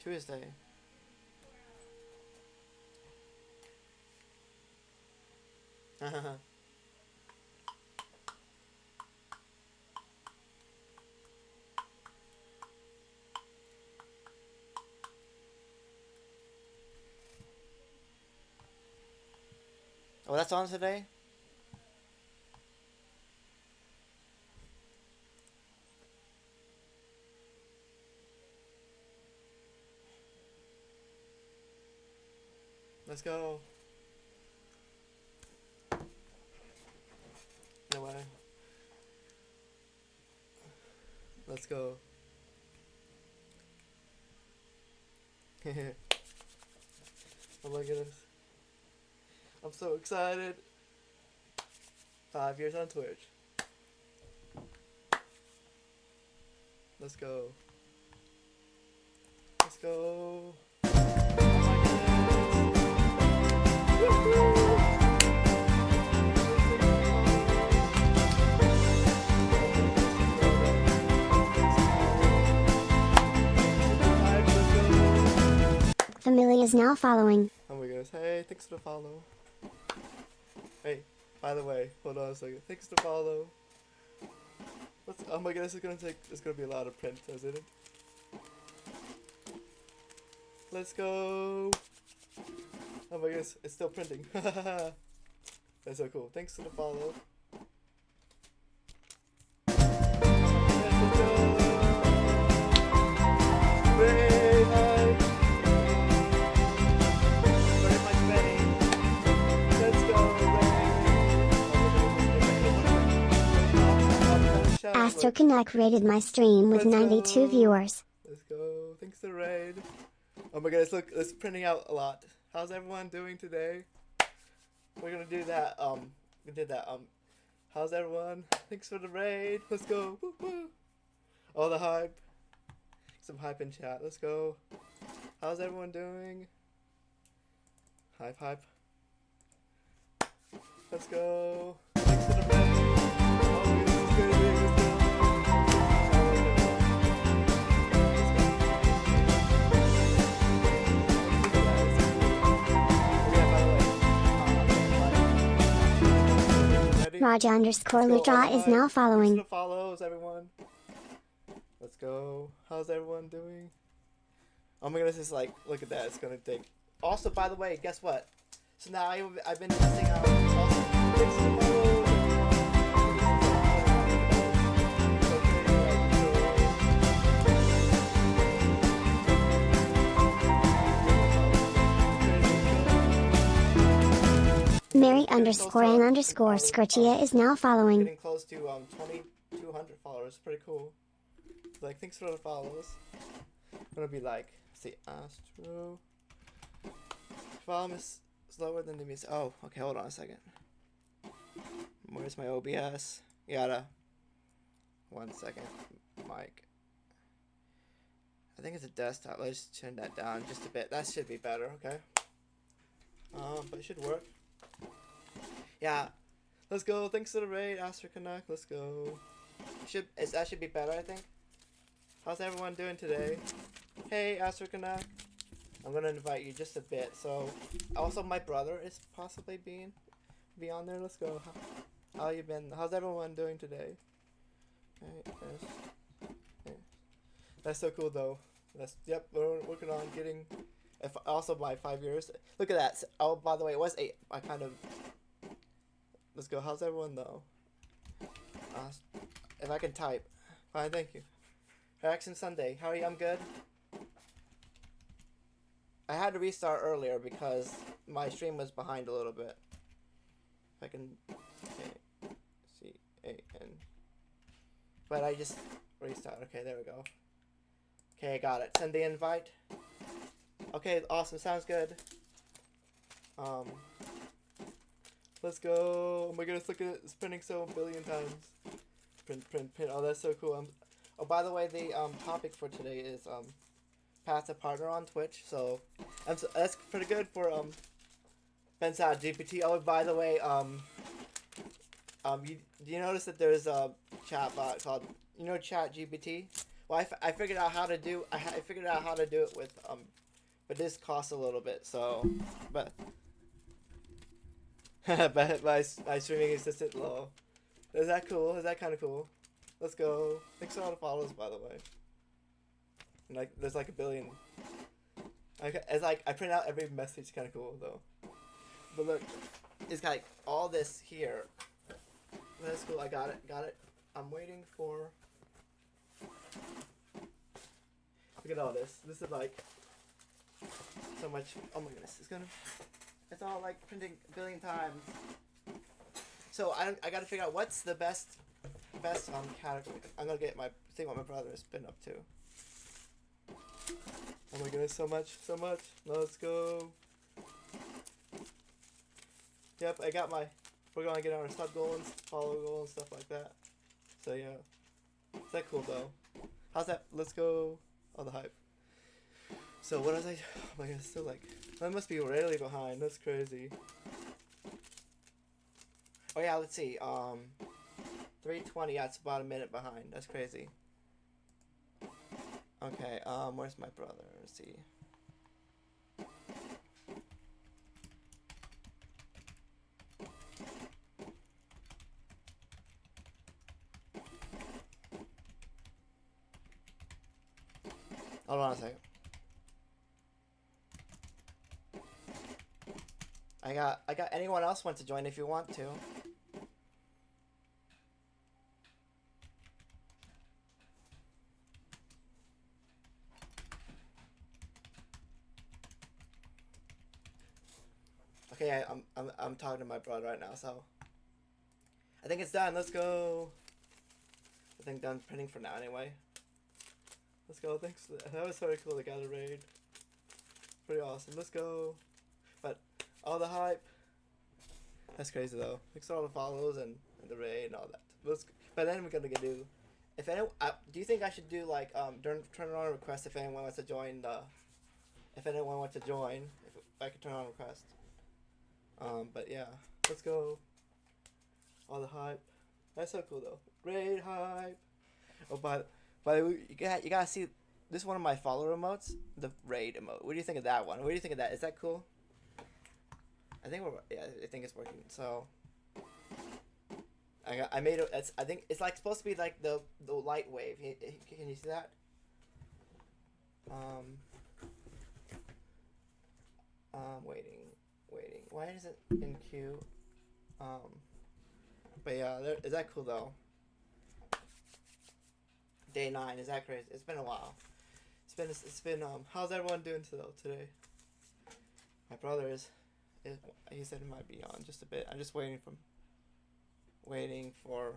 Tuesday. Oh, that's on today? Let's go. No way. Let's go. Oh my goodness. I'm so excited. 5 years on Twitch. Let's go. Let's go. Family is now following. Oh my goodness. Hey, thanks for the follow. Hey, by the way, hold on a second. Thanks to follow. Oh my goodness, it's gonna be a lot of print, isn't it? Let's go. Oh my goodness, it's still printing. That's so cool. Thanks for the follow. Astro Connect rated my stream with 92 viewers. Let's go. Thanks to Raid. Oh my goodness, look, it's printing out a lot. How's everyone doing today? We're gonna do that, we did that, how's everyone? Thanks for the raid. Let's go. Woo woo. All the hype. Some hype in chat. Let's go. How's everyone doing? Hype, hype. Let's go. Thanks for the raid. Oh, this is good. Let's go. Raja underscore Lutra is now following. Follows everyone. Let's go. How's everyone doing? Oh my goodness, it's like, look at that. It's gonna take. Also, by the way, guess what? So now I've been testing out. Thanks for the follows. Mary underscore and underscore Scorchia is now following. Getting close to 2,200 followers. Pretty cool. Like, thanks for the follows. I'm gonna be like, see, Astro. Volume is slower than the music. Oh, okay, hold on a second. Where's my OBS? Yada. 1 second. Mic. I think it's a desktop. Let's turn that down just a bit. That should be better, okay? But it should work. Yeah. Let's go. Thanks to the raid, Astro Connect. Let's go. That should be better, I think. How's everyone doing today? Hey, Astro Connect. I'm gonna invite you just a bit. So, also my brother is possibly be on there. Let's go. How you been? How's everyone doing today? That's so cool though. Yep. We're working on getting. Also by 5 years. Look at that. Oh, by the way, it was 8. I kind of. Let's go. How's everyone though? If I can type. Fine, thank you. Reaction Sunday. How are you? I'm good. I had to restart earlier because my stream was behind a little bit. If I can. C-A-N. But I just restart. Okay, there we go. Okay, I got it. Send the invite. Okay, awesome. Sounds good. Let's go. Oh my goodness, look at it. It's printing so a billion times. Print, print, print. Oh, that's so cool. Oh, by the way, the topic for today is Pat's a partner on Twitch. So, that's pretty good for Bensat GPT. Oh, by the way, do you notice that there's a chat bot called Chat GPT? Well, I figured out how to do. I figured out how to do it with but this costs a little bit. So, but but my streaming assistant low. Is that cool? Is that kind of cool? Let's go. Thanks for all the follows, by the way. And like, there's like a billion. It's like I print out every message. Kind of cool though. But look, it's got like all this here. That's cool. I got it. Got it. I'm waiting for. Look at all this. This is like so much. Oh my goodness. It's all like printing a billion times. So I gotta figure out what's the best category. I'm gonna get see what my brother has been up to. Oh my goodness, so much. Let's go. Yep, I got we're gonna get our sub goal and follow goal and stuff like that. So yeah. Is that cool though? How's that? Let's go. All the hype. So what was I? Oh my god, still like, I must be really behind. That's crazy. Oh yeah, let's see. 3:20. Yeah, it's about a minute behind. That's crazy. Okay. Where's my brother? Let's see. Hold on a second. I got anyone else want to join if you want to. Okay, I'm talking to my brother right now, so I think it's done. Let's go. I think done printing for now anyway. Let's go. Thanks. That was very cool to get a raid. Pretty awesome. Let's go. But all the hype. That's crazy though. Thanks for all the follows and the raid and all that. But then we're gonna do. If anyone, do you think I should do like turn on a request if anyone wants to join the. If anyone wants to join, if I could turn on a request. But yeah, let's go. All the hype. That's so cool though. Great hype. Oh, by the way, you gotta see. This is one of my follower emotes, the raid emote. What do you think of that one? What do you think of that? Is that cool? I think I think it's working. So I made it. I think it's like supposed to be like the light wave. Can you see that? Waiting. Why is it in queue? But yeah, is that cool though? Day 9, is that crazy? It's been a while. It's been how's everyone doing today? My brother he said he might be on just a bit. I'm just waiting for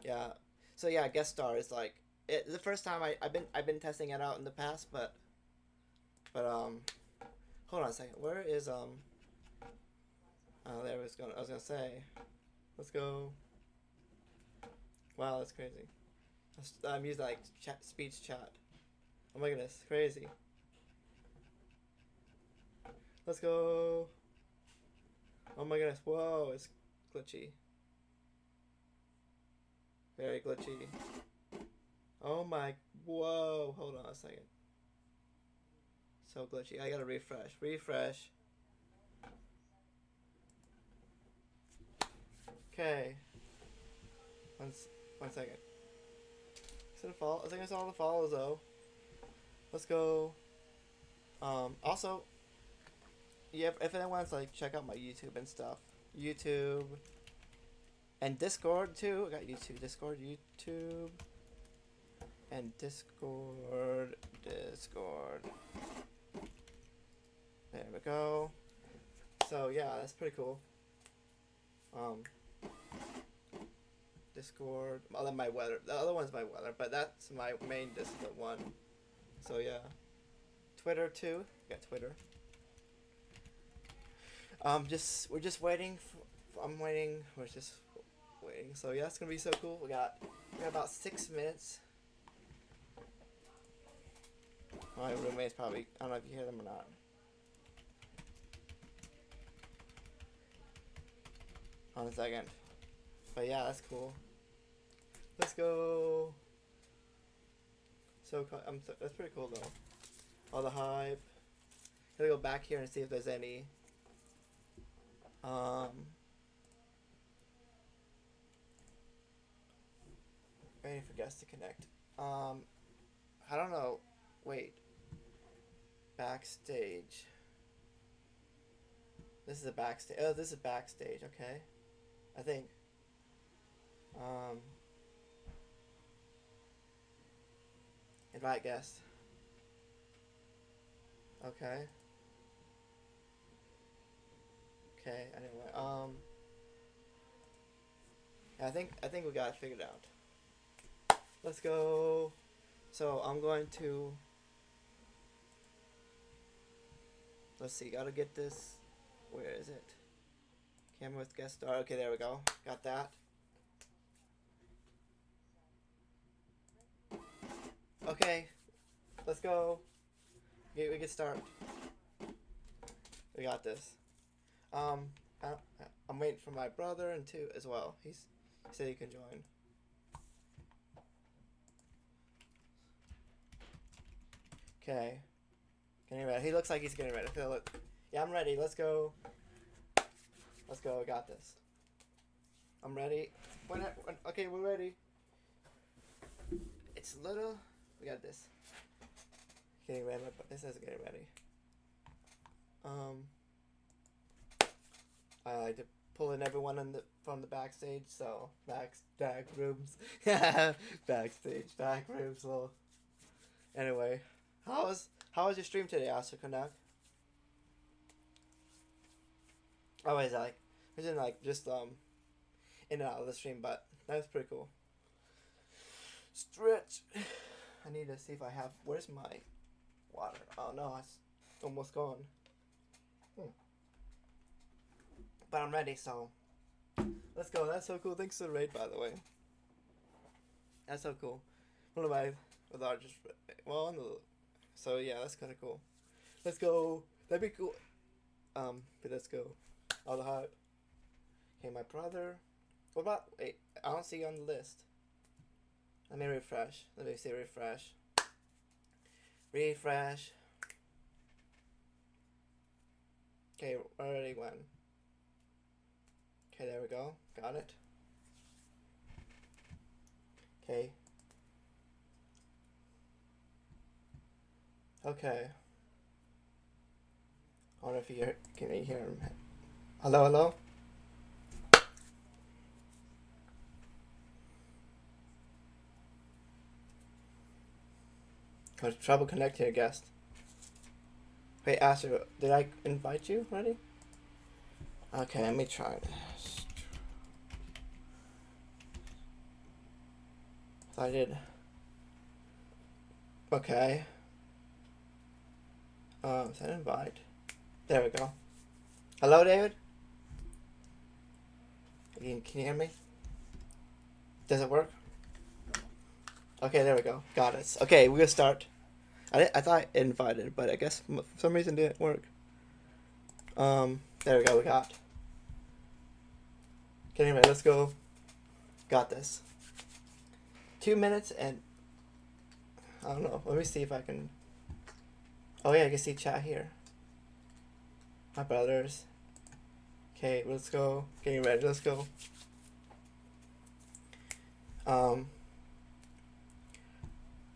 yeah. So yeah, guest star is like the first time I've been testing it out in the past, but hold on a second. Where is oh, there I was gonna say. Let's go. Wow, that's crazy. I'm using like speech chat. Oh my goodness, crazy. Let's go. Oh my goodness, whoa, it's glitchy. Very glitchy. Oh my, whoa, hold on a second. So glitchy, I gotta refresh. Okay. One second. I think I saw all the follows though. Let's go. Also, yeah, if anyone wants like check out my YouTube and stuff, YouTube, and Discord too. I got YouTube, Discord, YouTube, and Discord. There we go. So yeah, that's pretty cool. Discord. Other my weather. The other one's my weather, but that's my main distant one. So yeah. Twitter too. Got Twitter. We're just waiting. I'm waiting. We're just waiting. So yeah, it's gonna be so cool. We got about 6 minutes. My roommates probably. I don't know if you hear them or not. Hold on a second. But yeah, that's cool. Let's go. That's pretty cool though. All the hype. Gotta go back here and see if there's any. Waiting for guests to connect. I don't know. Wait. Backstage. This is a backstage. Oh, this is backstage. Okay. I think. Invite guest. Okay. Okay. Anyway. I think we got it figured out. Let's go. So I'm going to. Let's see. Gotta get this. Where is it? Camera with guest star. Okay, there we go. Got that. Okay, let's go. We can start. We got this. I'm waiting for my brother and two as well. He said he can join. Okay. Getting ready. He looks like he's getting ready. Yeah, I'm ready. Let's go. Let's go. I got this. I'm ready. Okay, we're ready. It's little. We got this. Getting ready. This is getting ready. I like to pull in everyone from the backstage. So back rooms. Backstage, back rooms. So anyway, how was your stream today, Aster Connect? Always just in and out of the stream, but that was pretty cool. Stretch. I need to see if I have. Where's my water? Oh no, it's almost gone. But I'm ready, so let's go. That's so cool. Thanks for the raid, by the way. That's so cool. One of my largest. Well, so yeah, that's kind of cool. Let's go. That'd be cool. But let's go. All the hype. Okay, my brother. What about? Wait, I don't see you on the list. Let me refresh. Let me see refresh. Refresh. Okay, already went. Okay, there we go. Got it. Okay. Okay. I wonder if can you hear him? Hello, hello? Got trouble connecting your guest. Wait, Aster, did I invite you already? Okay, let me try this. I did. Okay. Send invite. There we go. Hello, David? Can you hear me? Does it work? Okay, there we go. Got it. Okay, we're gonna start. I thought I invited, but I guess for some reason it didn't work. There we go. We got. Okay, anyway, let's go. Got this. 2 minutes and I don't know. Let me see if I can. Oh yeah, I can see chat here. My brothers. Okay, let's go. Getting ready. Let's go.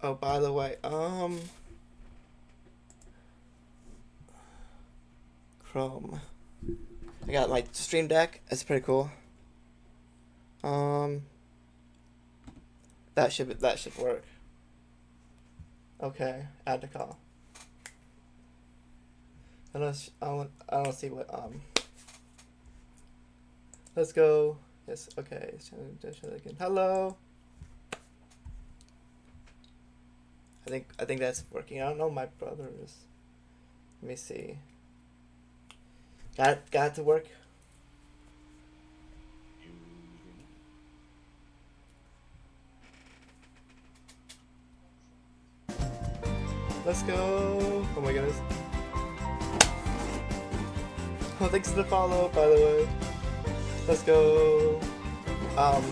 Oh, by the way, Chrome. I got my Stream Deck. It's pretty cool. That should work. Okay, add to call. I don't see what Let's go. Yes. Okay. Hello. I think that's working. I don't know. My brother is. Let me see. Got it to work. Let's go. Oh my goodness. Oh, thanks for the follow, by the way. Let's go. I'm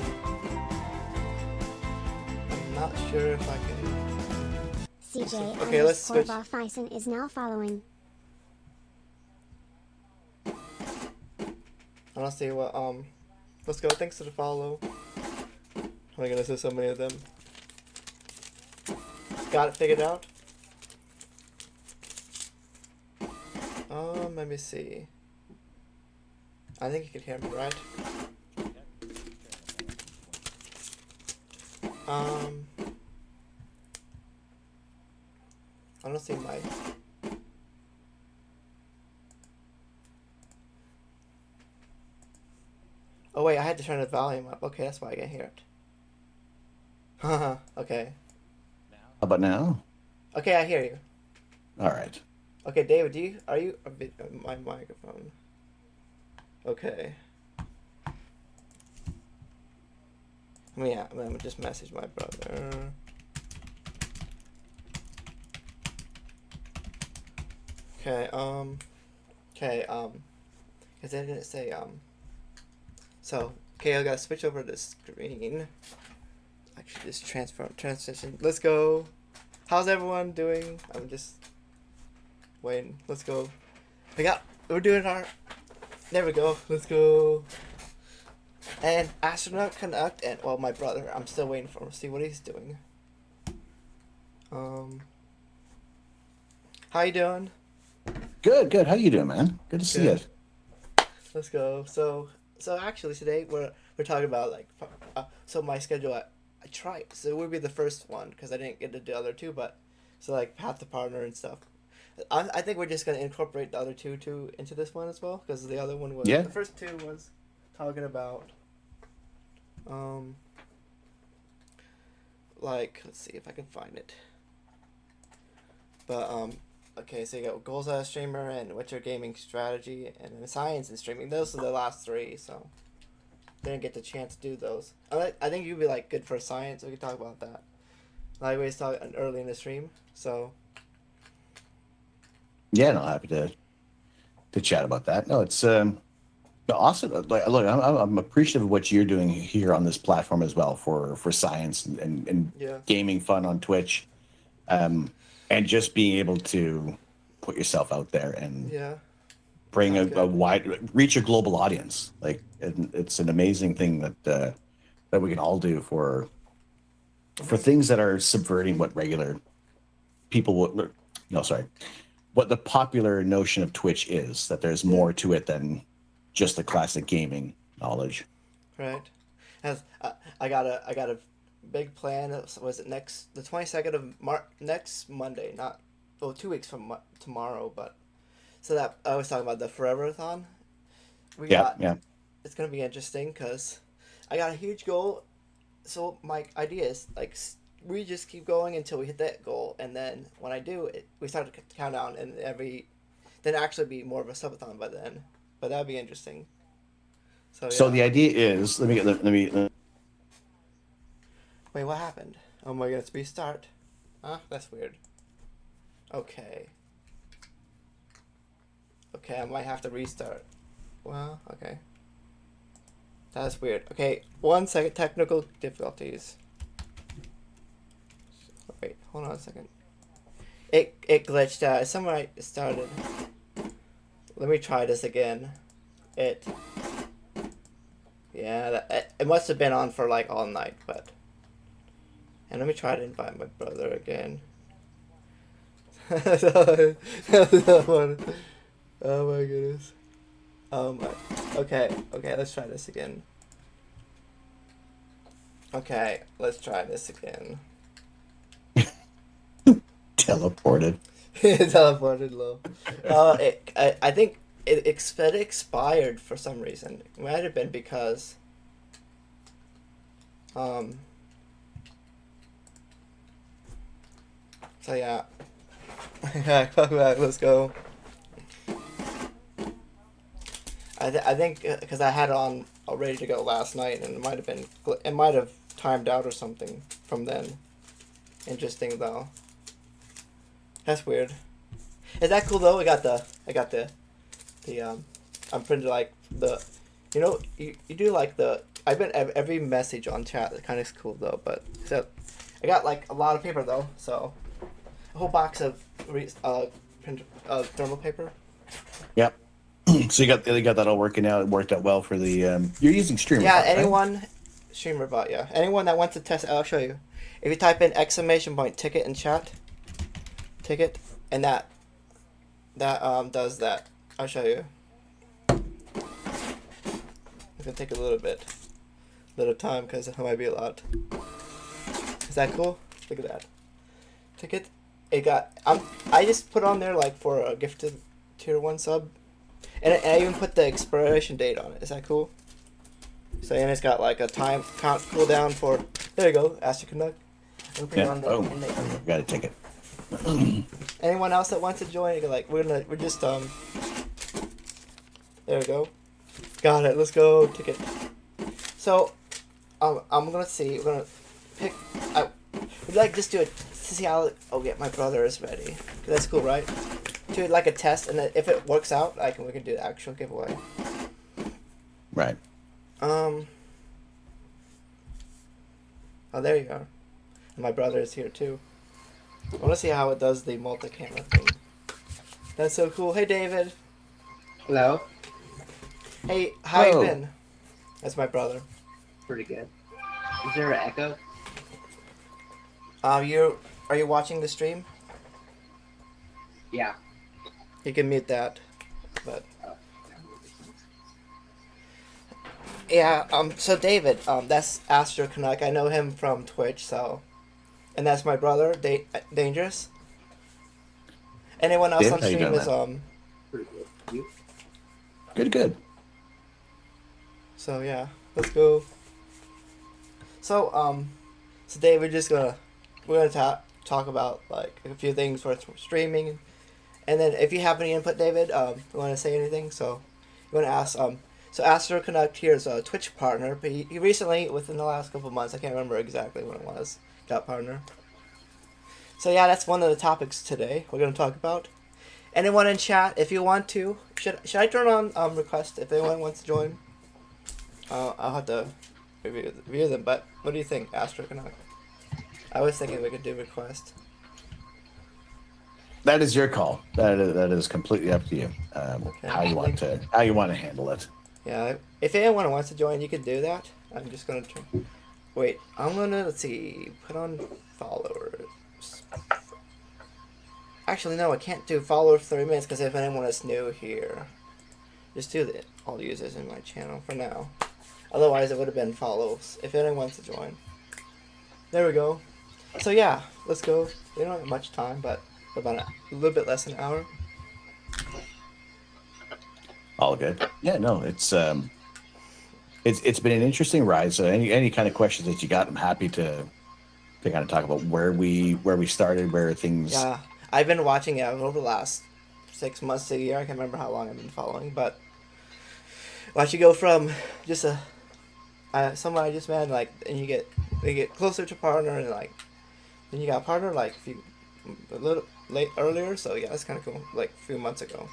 not sure if I can. CJ Okay, let's underscore switch. Bofison is now following. I don't see what, let's go. Thanks for the follow. Oh my goodness, there's so many of them. Got it figured out? Let me see. I think you can hear me, right? I don't see my... Oh wait, I had to turn the volume up. Okay, that's why I can't hear it. Haha, okay. How about now? Okay, I hear you. All right. Okay, David, are you a bit my microphone? Okay. Yeah, I'm gonna just message my brother. Okay, cause I didn't say, so, okay, I gotta switch over to the screen. Actually, just transition. Let's go. How's everyone doing? I'm just waiting. Let's go. We're doing our, there we go. Let's go. And Astronaut Connect, and, well, my brother, I'm still waiting for him to see what he's doing. How you doing? Good. How you doing, man? Good to see you. Let's go. So actually today we're talking about like so my schedule. I tried, so it would be the first one because I didn't get to do the other two, but so like Path to Partner and stuff. I think we're just gonna incorporate the other two into this one as well because the other one was the first two was talking about like let's see if I can find it. But okay, so you got goals as a streamer and what's your gaming strategy and then science and streaming. Those are the last three, so didn't get the chance to do those. I think you'd be like good for science. We could talk about that. Like we was talking early in the stream, so. Yeah, no, happy to chat about that. No, it's awesome. Like, look, I'm appreciative of what you're doing here on this platform as well for science and Yeah. gaming fun on Twitch, and just being able to put yourself out there and bring a wide reach a global audience. Like it's an amazing thing that we can all do for things that are subverting what regular people would. No, sorry. What the popular notion of Twitch is, that there's more to it than just the classic gaming knowledge. Right. As I got a big plan. Was it the 22nd of next Monday? Not 2 weeks from tomorrow, but so that I was talking about the Forever-a-thon. It's gonna be interesting because I got a huge goal. So my idea is like we just keep going until we hit that goal, and then when I do it, we start to count down, and then actually be more of a subathon by then. But that'd be interesting. So the idea is, let me. Wait, what happened? Oh my god, it's restart. Huh? That's weird. Okay. Okay, I might have to restart. Well, okay. That's weird. Okay, 1 second. Technical difficulties. Wait, hold on a second. It glitched out. Somewhere I started. Let me try this again. Yeah, it must have been on for like all night, but. And let me try to invite my brother again. Oh my goodness. Okay, let's try this again. Okay, let's try this again. Teleported. Teleported low. I think it expired for some reason. It might have been because so yeah. Let's go. I think because I had it on ready to go last night, and it might have timed out or something from then. Interesting though. That's weird. Is that cool though? I got the I'm printed like the, you do like the, I bet every message on chat. That kind of cool though, but so I got like a lot of paper though, so a whole box of thermal paper. Yep. So you got that all working out. It worked out well for the. You're using Streamer. Yeah, right? anyone StreamerBot. Yeah, anyone that wants to test, I'll show you. If you type in ! ticket in chat, ticket, and that does that. I'll show you. It's gonna take a little time because it might be a lot. Is that cool? Look at that. Ticket. It got. I just put on there like for a gifted tier 1 sub, and I even put the expiration date on it. Is that cool? So and it's got like a time count cooldown for. There you go, Astro Canuck. Yeah. Oh, got a ticket. Anyone else that wants to join? Like we're just There we go. Got it. Let's go. Ticket. So, I'm gonna see. We're gonna pick. Would you like just do it to see how? Oh yeah, my brother is ready. That's cool, right? Do it like a test, and then if it works out, we can do the actual giveaway. Right. Oh, there you are. And my brother is here too. I want to see how it does the multi-camera thing. That's so cool. Hey, David. Hello. Hey, how you been? That's my brother. Pretty good. Is there an echo? Are you watching the stream? Yeah. You can mute that, but. Yeah. So David, that's Astro Canuck. I know him from Twitch, so. And that's my brother, Dangerous. Anyone else on stream is Pretty good. You? Good. So yeah, let's go. So today we're gonna talk about like a few things for streaming, and then if you have any input, David, you want to say anything? So you want to ask So Astro Canuck here is a Twitch partner, but he recently, within the last couple of months, I can't remember exactly when it was, got partner. So yeah, that's one of the topics today we're gonna talk about. Anyone in chat, if you want to, should I turn on request if anyone wants to join? I'll have to review them, but what do you think, Astro Canuck? I was thinking we could do request. That is your call. That is completely up to you. How you want to handle it. Yeah, if anyone wants to join, you can do that. I'm just gonna wait. I'm gonna let's see. Put on followers. Actually, no, I can't do followers for 3 minutes because if anyone is new here, just do all users in my channel for now. Otherwise, it would have been follows if anyone wants to join. There we go. So yeah, let's go. We don't have much time, but about a little bit less than an hour. All good. Yeah, no, it's been an interesting ride. So any kind of questions that you got, I'm happy to kind of talk about where we started, where things. Yeah, I've been watching it over the last 6 months to a year. I can't remember how long I've been following, but watch you go from just someone I just met, like, and you get closer to partner, and like, then you got partner like a little earlier. So yeah, that's kind of cool. Like a few months ago.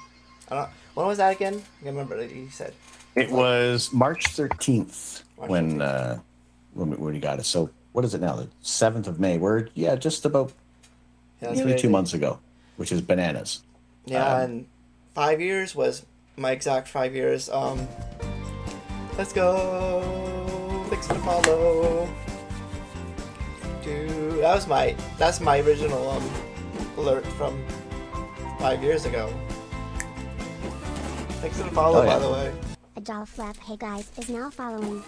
I don't. When was that again? I can't remember. Like he said. It was March 13th when we got it. So what is it now? The 7th of May. We're just about nearly 2 months ago, which is bananas. Yeah, and 5 years was my exact 5 years. Let's go. Thanks for the follow. Dude, that's my original alert from 5 years ago. Thanks for the follow, by the way. Adolf Flap, hey guys, is now following.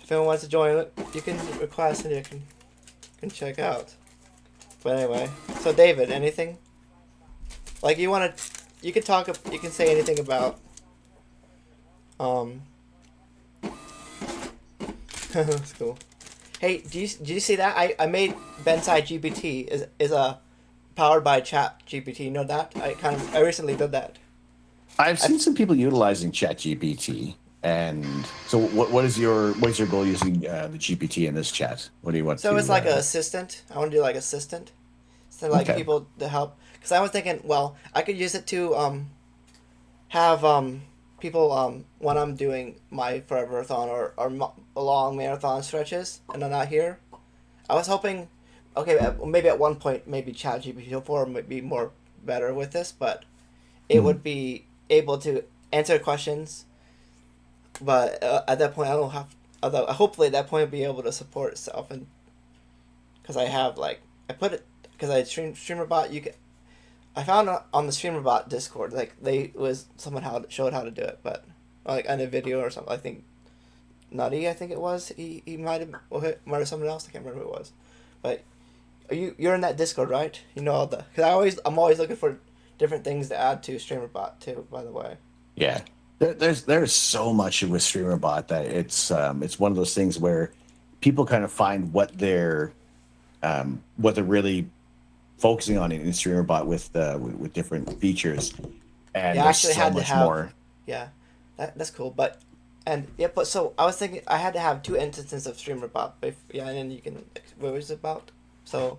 If anyone wants to join, you can request and you can check out. But anyway, so David, anything? Like you can talk. You can say anything about. That's cool. Hey, do you see that? I made Bensai GPT is powered by Chat GPT. You know that? I recently did that. I've seen some people utilizing Chat GPT, and so what is your goal using the GPT in this chat? What do you want? So it's like an assistant. I want to do like assistant, so like people to help. Because I was thinking, well, I could use it to have people when I'm doing my forever-a-thon or long marathon stretches and I'm not here. I was hoping okay, maybe at one point, maybe ChatGPT 4 might be more better with this, but it would be able to answer questions. But at that point, I don't have. Although hopefully at that point, I'll be able to support itself, and because I have I put it because I StreamerBot. I found on the StreamerBot Discord someone showed how to do it, but like on a video or something. I think Nutty, I think it was. He might have someone else. I can't remember who it was, but you're in that Discord, right? You know all the because I'm always looking for different things to add to StreamerBot too. By the way. Yeah, there's so much with StreamerBot that it's one of those things where people kind of find what they're really focusing on in StreamerBot with different features, and yeah, I actually so had much to have more. Yeah, that's cool. But so I was thinking I had to have 2 instances of StreamerBot. And then you can what was it about? So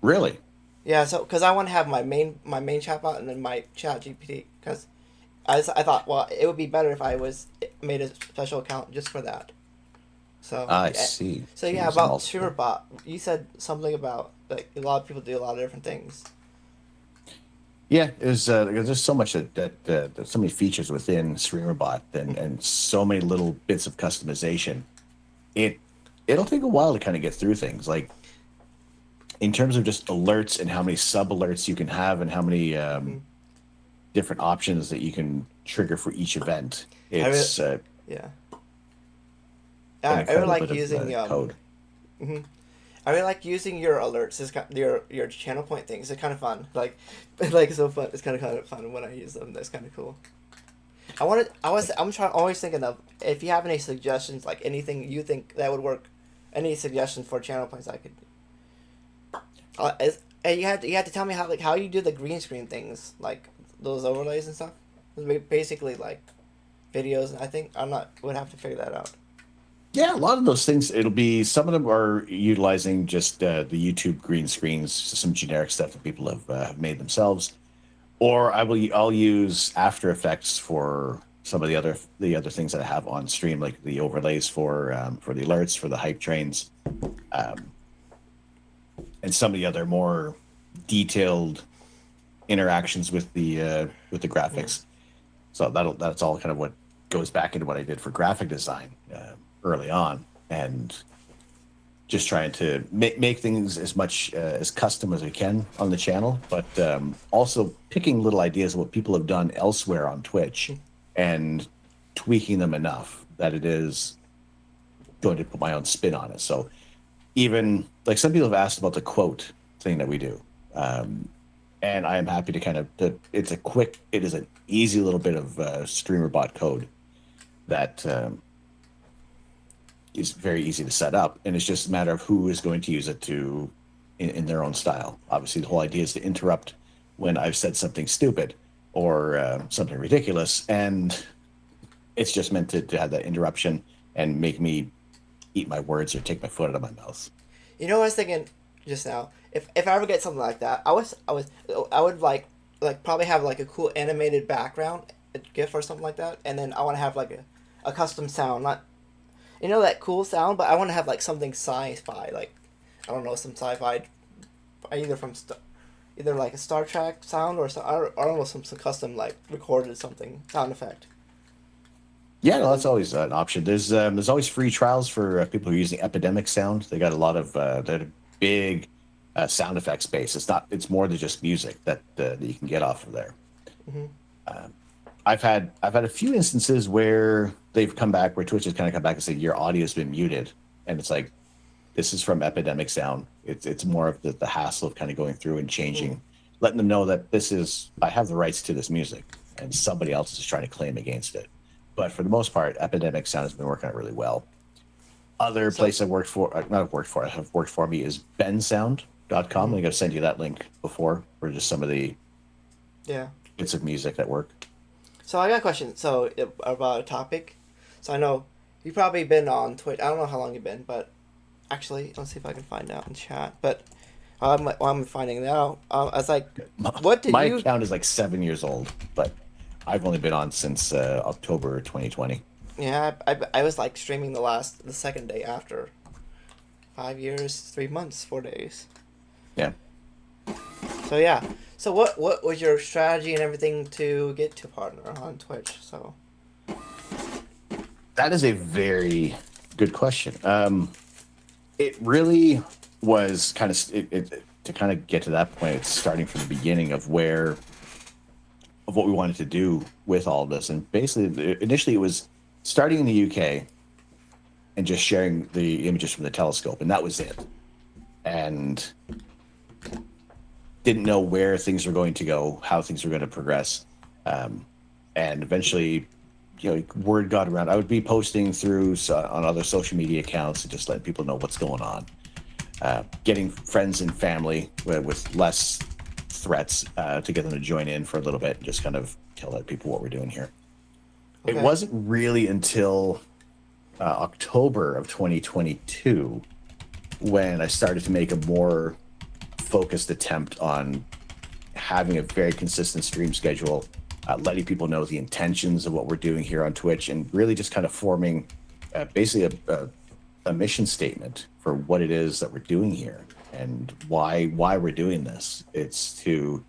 Really? yeah, so because I want to have my main chatbot and then my chat GPT because I thought well it would be better if I made a special account just for that. So I see. So yeah, about StreamerBot, you said something about like a lot of people do a lot of different things. Yeah, there's so much that there's so many features within StreamerBot and so many little bits of customization. It'll take a while to kind of get through things. Like in terms of just alerts and how many sub alerts you can have and how many different options that you can trigger for each event. It's yeah. I really like using code. Mm-hmm. I really like using your alerts. Your channel point things. They're kind of fun. Like so fun. It's kind of fun when I use them. That's kind of cool. I'm always thinking of if you have any suggestions, like anything you think that would work, any suggestions for channel points I could. You had to tell me how you do the green screen things, like those overlays and stuff. Basically like videos. I think would have to figure that out. Yeah, a lot of those things. It'll be some of them are utilizing just the YouTube green screens, some generic stuff that people have made themselves, or I'll use After Effects for some of the other things that I have on stream, like the overlays for the alerts, for the hype trains, and some of the other more detailed interactions with the graphics. So that's all kind of what goes back into what I did for graphic design early on, and just trying to make things as much as custom as I can on the channel, but also picking little ideas of what people have done elsewhere on Twitch and tweaking them enough that it is going to put my own spin on it. So even like some people have asked about the quote thing that we do, and I am happy to kind of it is an easy little bit of StreamerBot code that is very easy to set up, and it's just a matter of who is going to use it in their own style. Obviously, the whole idea is to interrupt when I've said something stupid or something ridiculous, and it's just meant to have that interruption and make me eat my words or take my foot out of my mouth. You know what I was thinking just now? If I ever get something like that, I would like probably have like a cool animated background, a GIF or something like that, and then I want to have like a custom sound, not that cool sound, but I want to have like something sci-fi, like I don't know, some sci-fi, either like a Star Trek sound or I don't know, some custom like recorded something sound effect. Yeah, no, that's always an option. There's always free trials for people who are using Epidemic Sound. They got a lot of they're big sound effects base. It's more than just music that you can get off of there. Mm-hmm. I've had a few instances where they've come back, where Twitch has kind of come back and said your audio has been muted, and it's like, this is from Epidemic Sound. It's more of the hassle of kind of going through and changing, letting them know that I have the rights to this music, and somebody else is trying to claim against it. But for the most part, Epidemic Sound has been working out really well. Other place I've worked for, have worked for me is bensound.com. I think I've sent you that link before for just some of the bits of music that work. So I got a question. So about a topic. So I know you've probably been on Twitch. I don't know how long you've been, but actually, let's see if I can find out in chat. But I'm finding it out. I was like, what did my account is like 7 years old, but I've only been on since October 2020. Yeah, I was like streaming the second day after. 5 years, 3 months, 4 days. Yeah. So yeah. So what was your strategy and everything to get to partner on Twitch? So that is a very good question. It really was kind of to kind of get to that point. It's starting from the beginning of what we wanted to do with all of this, and basically, initially, it was starting in the UK and just sharing the images from the telescope, and that was it. And didn't know where things were going to go, how things were going to progress, and eventually, word got around. I would be posting through on other social media accounts and just letting people know what's going on. Getting friends and family with less threats to get them to join in for a little bit and just kind of tell people what we're doing here. Okay. It wasn't really until October of 2022 when I started to make a more focused attempt on having a very consistent stream schedule, letting people know the intentions of what we're doing here on Twitch, and really just kind of forming basically a mission statement for what it is that we're doing here and why we're doing this. It's to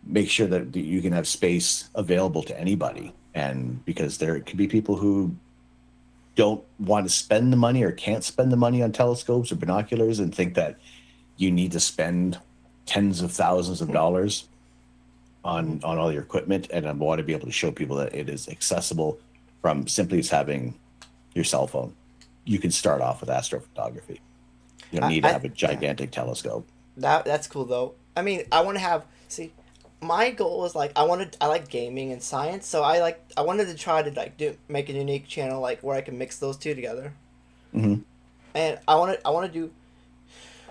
make sure that you can have space available to anybody, and because there could be people who don't want to spend the money or can't spend the money on telescopes or binoculars and think that you need to spend tens of thousands of dollars on all your equipment, and I want to be able to show people that it is accessible from simply just having your cell phone. You can start off with astrophotography. You don't need to have a gigantic telescope. That's cool though. I mean, I want to have my goal is I like gaming and science, so I wanted to try to make a unique channel where I can mix those two together. Mm-hmm. And I want to do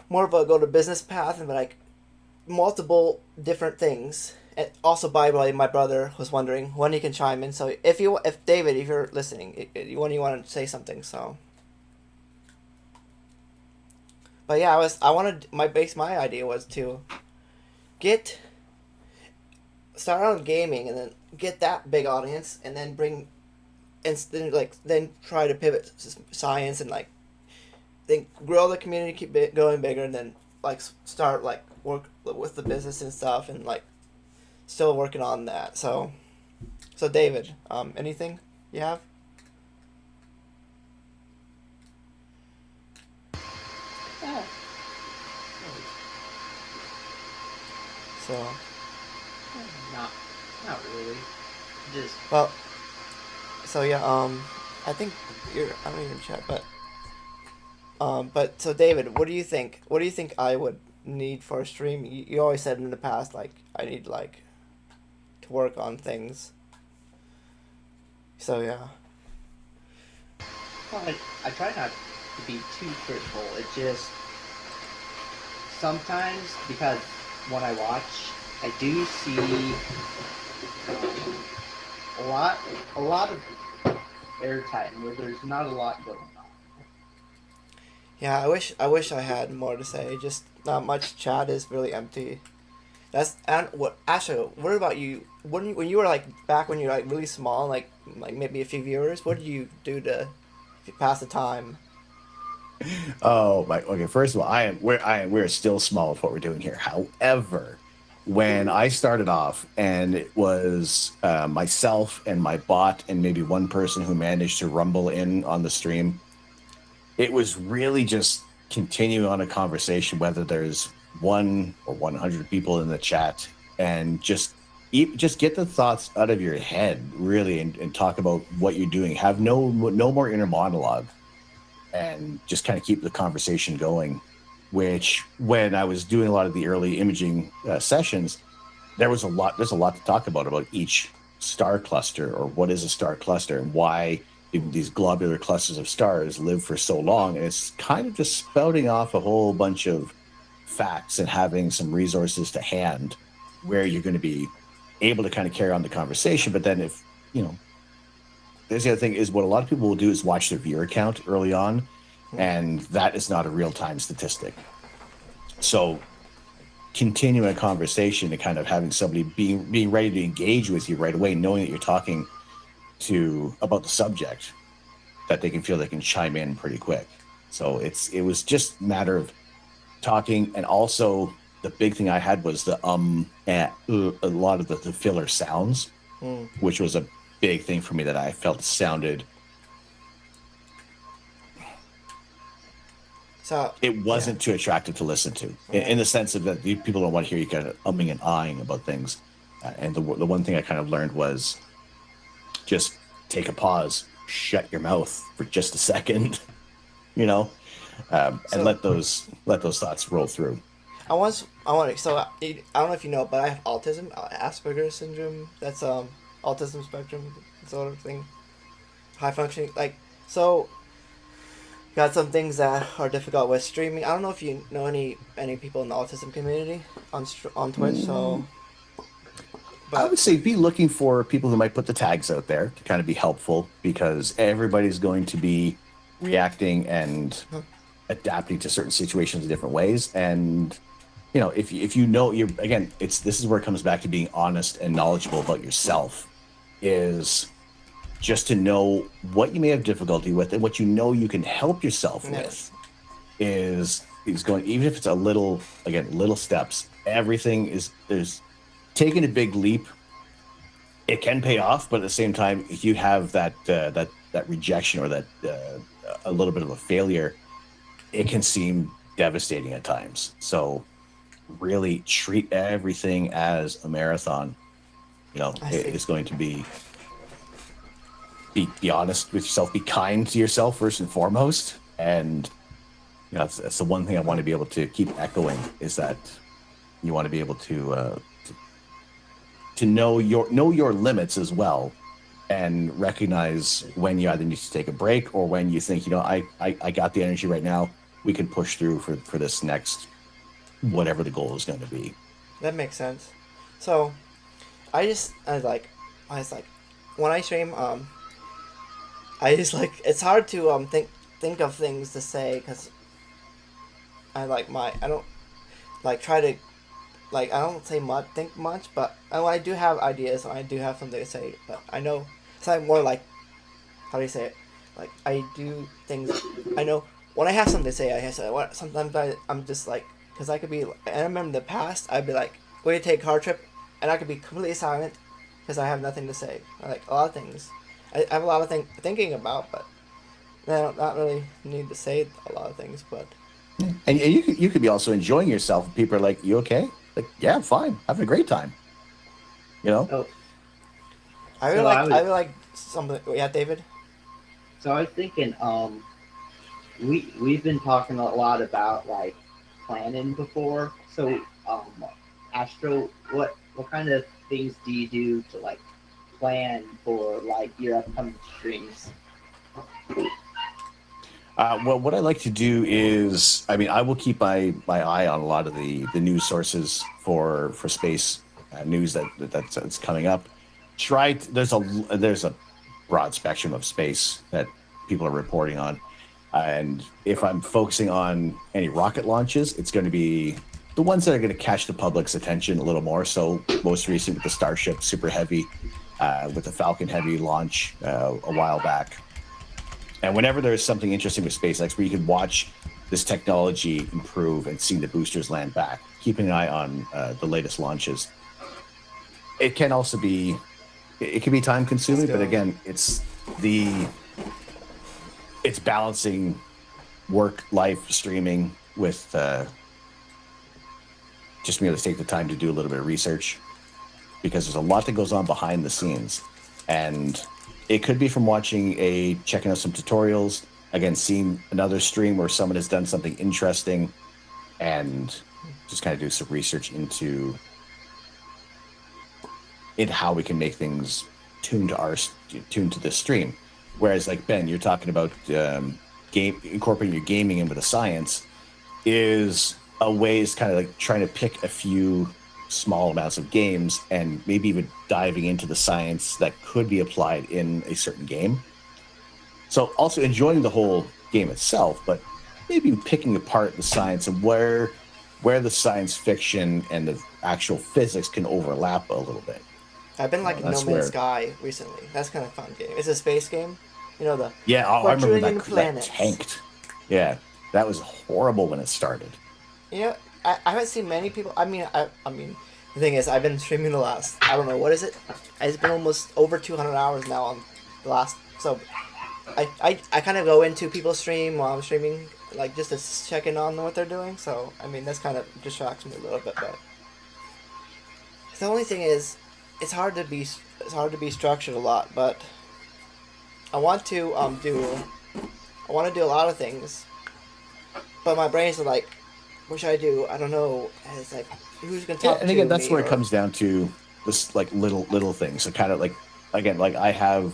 more of a go to business path and multiple different things. And also, by the way, my brother was wondering when he can chime in. So if David, if you're listening, when you want to say something, so. But yeah, my idea was to start on gaming and then get that big audience and then then try to pivot to science and then grow the community, keep it going bigger, and then start work with the business and stuff, and still working on that. So David, anything you have? So. Not really. Just. Well. So yeah. I think I don't even chat, but so David, what do you think? What do you think I would need for a stream? You always said in the past I need to work on things. So yeah. Well, I try not to be too critical. It just sometimes, because when I watch, I do see a lot of airtime where there's not a lot going on. Yeah, I wish I had more to say. Just not much. Chat is really empty. What about you? When you were back when you were really small, like maybe a few viewers, what did you do to pass the time? Oh my! Okay, first of all, we're still small with what we're doing here. However, when I started off, and it was myself and my bot and maybe one person who managed to rumble in on the stream, it was really just continuing on a conversation, whether there's 1 or 100 people in the chat, and just get the thoughts out of your head, really, and talk about what you're doing. Have no more inner monologue, and just kind of keep the conversation going. Which, when I was doing a lot of the early imaging sessions, there's a lot to talk about each star cluster, or what is a star cluster, and why these globular clusters of stars live for so long. And it's kind of just spouting off a whole bunch of facts and having some resources to hand where you're going to be able to kind of carry on the conversation. But then there's the other thing is, what a lot of people will do is watch their viewer count early on, and that is not a real-time statistic. So continuing a conversation and kind of having somebody being ready to engage with you right away, knowing that you're talking about the subject, that they can feel they can chime in pretty quick. So it was just a matter of talking, and also the big thing I had was the and a lot of the filler sounds, which was a big thing for me that I felt sounded. So it wasn't too attractive to listen to, in the sense of that people don't want to hear you kind of umming and ahhing about things. And the one thing I kind of learned was just take a pause, shut your mouth for just a second, and let those thoughts roll through. I don't know if you know, but I have autism, Asperger's syndrome. That's autism spectrum sort of thing, high functioning. So got some things that are difficult with streaming. I don't know if you know any people in the autism community on Twitch. So, but I would say be looking for people who might put the tags out there to kind of be helpful, because everybody's going to be reacting and adapting to certain situations in different ways. And if this is where it comes back to being honest and knowledgeable about yourself, is just to know what you may have difficulty with and what you can help yourself with is going, even if it's little steps. Everything there's taking a big leap. It can pay off, but at the same time, if you have that rejection or that a little bit of a failure, it can seem devastating at times. So really treat everything as a marathon. It's going to be honest with yourself, be kind to yourself first and foremost. And that's the one thing I want to be able to keep echoing, is that you want to be able to know your limits as well, and recognize when you either need to take a break, or when you think, I got the energy right now, we can push through for this next, whatever the goal is going to be. That makes sense. So I was like when I stream, it's hard to think of things to say, because I don't think much, but I do have ideas, and I do have something to say, but I know it's more like, how do you say it, I do things, I know when I have something to say, sometimes I'm just because I could be, and I remember in the past, I'd be going to take a car trip, and I could be completely silent because I have nothing to say, a lot of things I have a lot of thinking about, but I don't not really need to say a lot of things. But and you could be also enjoying yourself. People are like, "You okay?" Yeah, I'm fine, having a great time. I really like something. Yeah, David. So I was thinking, we've been talking a lot about planning before. So, Astro, what kind of things do you do to plan for your upcoming streams? Well, what I like to do is, I will keep my eye on a lot of the news sources for space news that's coming up. There's a broad spectrum of space that people are reporting on, and if I'm focusing on any rocket launches, it's going to be the ones that are going to catch the public's attention a little more. So most recent with the Starship Super Heavy, with the Falcon Heavy launch a while back. And whenever there's something interesting with SpaceX where you can watch this technology improve and see the boosters land back, keeping an eye on the latest launches. It can also be, it can be time consuming, but again, it's balancing work, life, streaming with just being able to take the time to do a little bit of research, because there's a lot that goes on behind the scenes. And it could be from checking out some tutorials, again, seeing another stream where someone has done something interesting, and just kind of do some research into how we can make things tuned to this stream. Whereas Ben, you're talking about incorporating your gaming in with the science is a way, is kind of trying to pick a few small amounts of games and maybe even diving into the science that could be applied in a certain game. So also enjoying the whole game itself, but maybe picking apart the science and where the science fiction and the actual physics can overlap a little bit. I've been liking No Man's Sky recently. That's kind of a fun game. It's a space game. I remember that tanked. Yeah, that was horrible when it started. Yeah, I haven't seen many people. I mean, the thing is, I've been streaming the last. I don't know what is it. It's been almost over 200 hours now on the last. So, I kind of go into people's stream while I'm streaming, like just to check in on what they're doing. So I mean, that's kind of distracts me a little bit, but the only thing is, it's hard to be structured a lot. But I want to do a lot of things, but my brain's like, what should I do? I don't know. And it's like, who's gonna talk to me? And again, that's where it comes down to this, like little things. So kind of like, again, like I have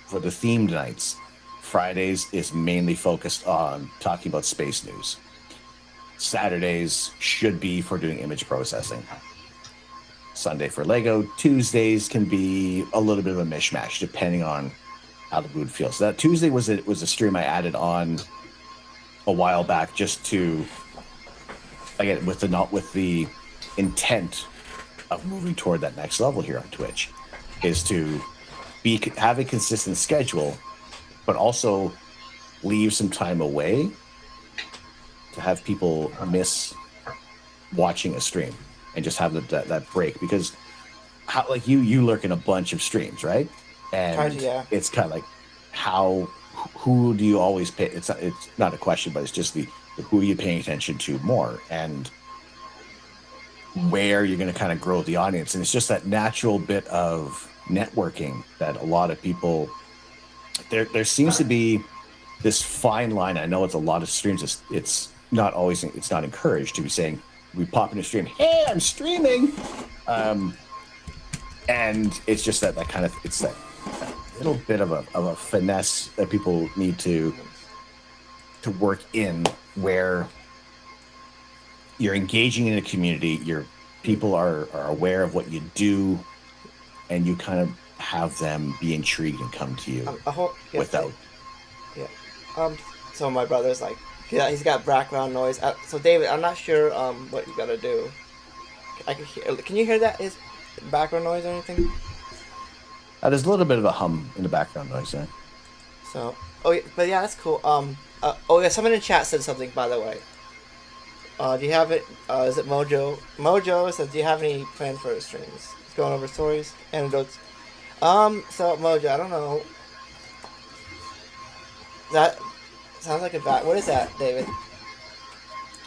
for the themed nights, Fridays is mainly focused on talking about space news. Saturdays should be for doing image processing. Sunday for Lego. Tuesdays can be a little bit of a mishmash depending on how the mood feels. So that Tuesday was a stream I added on a while back, just to, again, with the intent of moving toward that next level here on Twitch, is to have a consistent schedule, but also leave some time away to have people miss watching a stream and just have that break. Because how, like you lurk in a bunch of streams, right? And it's kind of like, who do you always pay? It's not a question, but it's just the who are you paying attention to more, and where you're going to kind of grow the audience. And it's just that natural bit of networking that a lot of people, there seems to be this fine line. I know it's a lot of streams. It's not always, it's not encouraged to be saying, we pop in a stream, hey, I'm streaming. And it's just that kind of, it's that little bit of a finesse that people need to work in, where you're engaging in a community, people are aware of what you do, and you kind of have them be intrigued and come to you without. Yeah. So my brother's like, yeah, he's got background noise. So David, I'm not sure what you gotta do. I can hear. Can you hear that? Is background noise or anything? There's a little bit of a hum in the background noise there. So, but yeah, that's cool. Someone in chat said something, by the way. Do you have it? Is it Mojo? Mojo says, do you have any plans for streams? It's going over stories, anecdotes. So Mojo, I don't know. That sounds like a bad. What is that, David?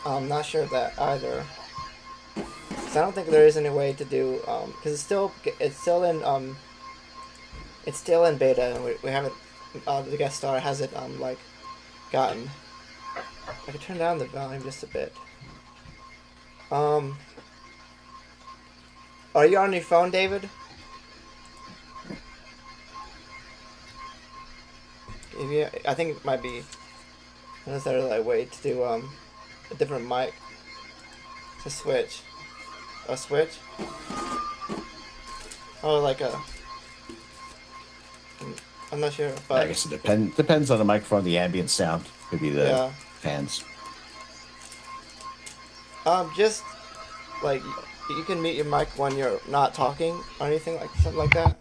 I'm not sure of that either. Cause I don't think there is any way to do. Cause it's still in beta, and we haven't. The guest star hasn't like gotten. I can turn down the volume just a bit. Are you on your phone, David? I think it might be necessarily a way to do a different mic to switch. A switch? Oh, like a. I'm not sure, but I guess it depends on the microphone, the ambient sound. Could be the fans. Just like you can mute your mic when you're not talking or anything, like something like that.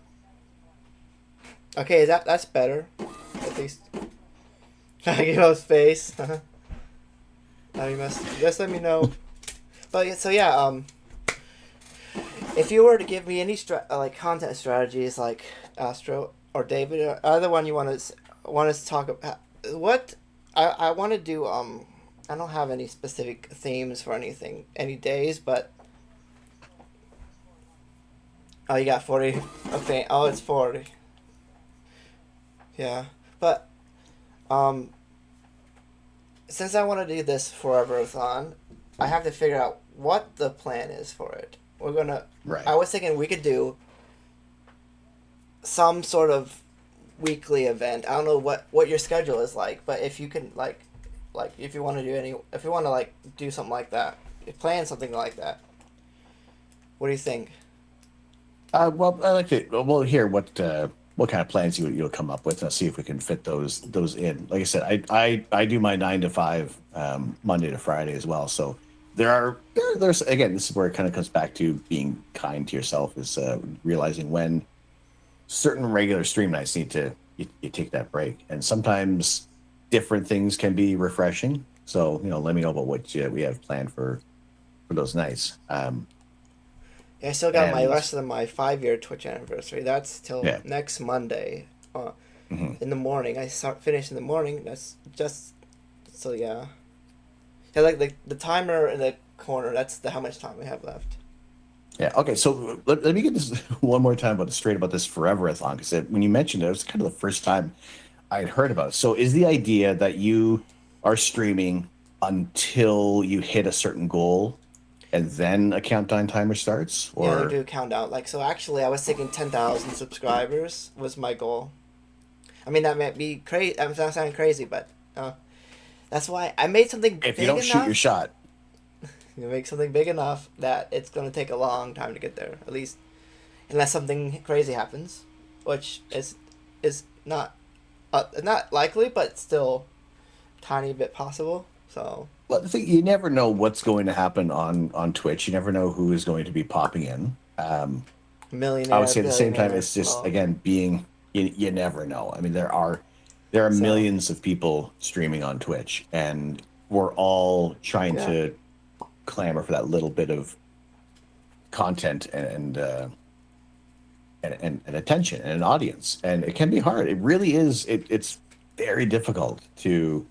Okay, that's better, at least. Trying to give up space. You must just let me know. But so yeah, if you were to give me any content strategies, like Astro or David, or either one you want us to talk about, what I want to do. I don't have any specific themes for any days, but you got 40. Okay, it's 40. Yeah, but since I want to do this Forever-a-thon, I have to figure out what the plan is for it. We're gonna. Right. I was thinking we could do some sort of weekly event. I don't know what your schedule is like, but if you can like if you want to do something like that, plan something like that. What do you think? Well, I like to. We'll hear what kind of plans you'll come up with, and see if we can fit those in. Like I said, I do my 9 to 5 Monday to Friday as well. So there's again, this is where it kind of comes back to being kind to yourself, is realizing when certain regular stream nights you take that break, and sometimes different things can be refreshing. So let me know about what we have planned for those nights. Yeah, I still got my rest of my 5-year Twitch anniversary. That's till next Monday. In the morning. I finish in the morning. That's just so yeah. Yeah, like the timer in the corner. That's how much time we have left. Yeah. Okay. So let me get this one more time about this Forever-a-thon, because when you mentioned it was kind of the first time I had heard about it. So is the idea that you are streaming until you hit a certain goal, and then a countdown timer starts? Or yeah, they do a countdown. Like, so actually, I was thinking 10,000 subscribers was my goal. I mean, that might be crazy. I'm not sounding crazy, but that's why I made something big enough. If you don't shoot your shot, you make something big enough that it's going to take a long time to get there. At least, unless something crazy happens, which is not likely, but still tiny bit possible. So. Well, the thing, you never know what's going to happen on Twitch. You never know who is going to be popping in. Millionaire. I would say at the same time, it's just again being. You never know. I mean, there are millions of people streaming on Twitch, and we're all trying to clamor for that little bit of content and attention and an audience, and it can be hard. It really is. It's very difficult to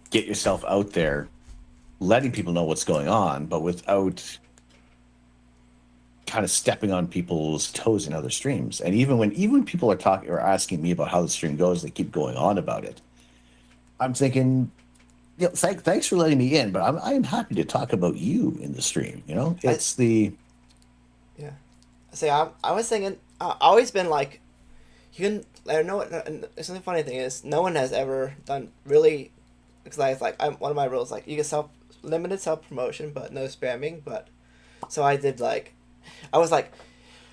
get yourself out there, letting people know what's going on, but without kind of stepping on people's toes in other streams. And even when people are talking or asking me about how the stream goes, they keep going on about it. I'm thinking, thanks for letting me in, but I'm happy to talk about you in the stream. It's See, I was thinking, I've always been like, you can. I know. Something funny thing is, no one has ever done really. Because one of my rules, like, you can limited self promotion, but no spamming. But so I did I was like,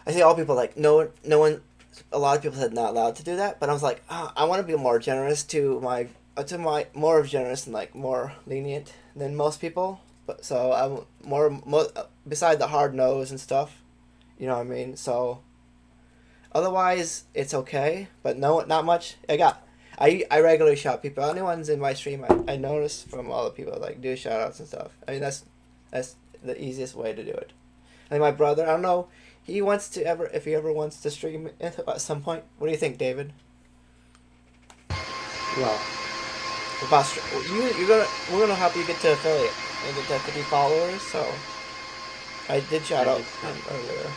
I see all people no one, a lot of people said not allowed to do that, but I was like, I want to be more generous more generous and more lenient than most people. But so I'm more beside the hard nose and stuff, you know what I mean. So otherwise it's okay, but not much. I regularly shout people. Anyone's in my stream, I notice from all the people do shout outs and stuff. I mean that's the easiest way to do it. And my brother, I don't know, if he ever wants to stream at some point. What do you think, David? Well, we're gonna help you get to affiliate and get to 50 followers. So I did shout out him earlier.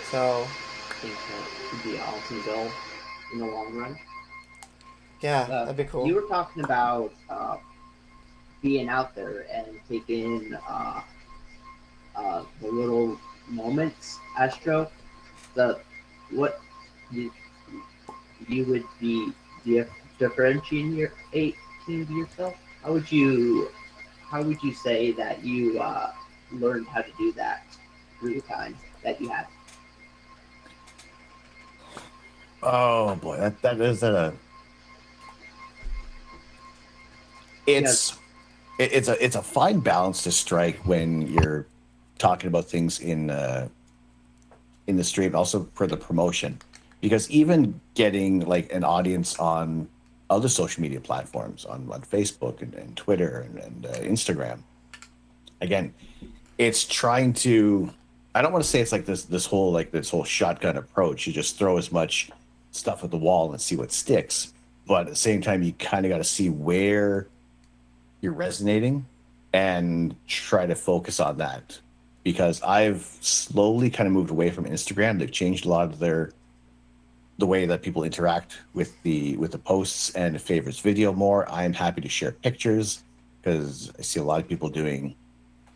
So I think that would be an awesome goal in the long run. Yeah, that'd be cool. You were talking about being out there and taking the little moments, Astro. What you would be differentiating your 18 to yourself? How would you say that you learned how to do that through the time that you had? Oh boy, that is it's a fine balance to strike when you're talking about things in the stream, also for the promotion, because even getting an audience on other social media platforms, on Facebook and Twitter and Instagram, again, it's trying to. I don't want to say it's this whole shotgun approach. You just throw as much stuff at the wall and see what sticks, but at the same time, you kind of got to see where you're resonating and try to focus on that. Because I've slowly kind of moved away from Instagram. They've changed a lot of the way that people interact with the posts and favorites video more. I'm happy to share pictures because I see a lot of people doing.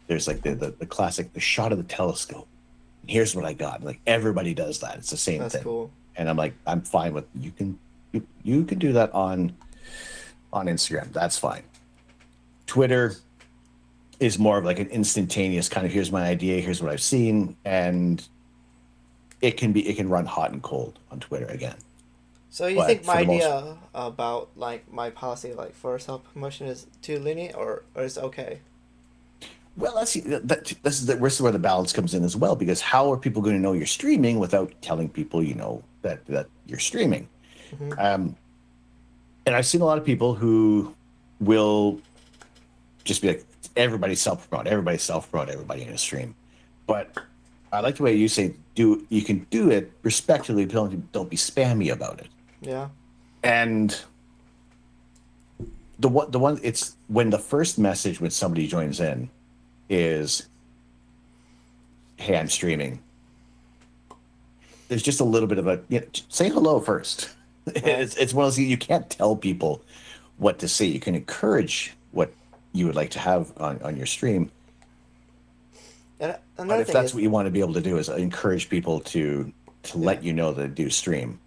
There's the classic, the shot of the telescope. Here's what I got. Everybody does that. It's the same thing. That's cool. And I'm fine with you can do that on Instagram. That's fine. Twitter is more of an instantaneous kind of, here's my idea, here's what I've seen, and it can run hot and cold on Twitter again. So you think my idea about my policy for self promotion is too lenient or is okay? Well, this is where the balance comes in as well, because how are people going to know you're streaming without telling people that you're streaming? Mm-hmm. And I've seen a lot of people who will just be like, everybody self-promote, everybody in a stream. But I like the way you say you can do it respectfully, but don't be spammy about it. Yeah. And the one it's when the first message when somebody joins in is, hey, I'm streaming. There's just a little bit of say hello first. It's one of those things you can't tell people what to say. You can encourage what you would like to have on your stream. And but if that's what you want to be able to do is encourage people to let you know that they do stream.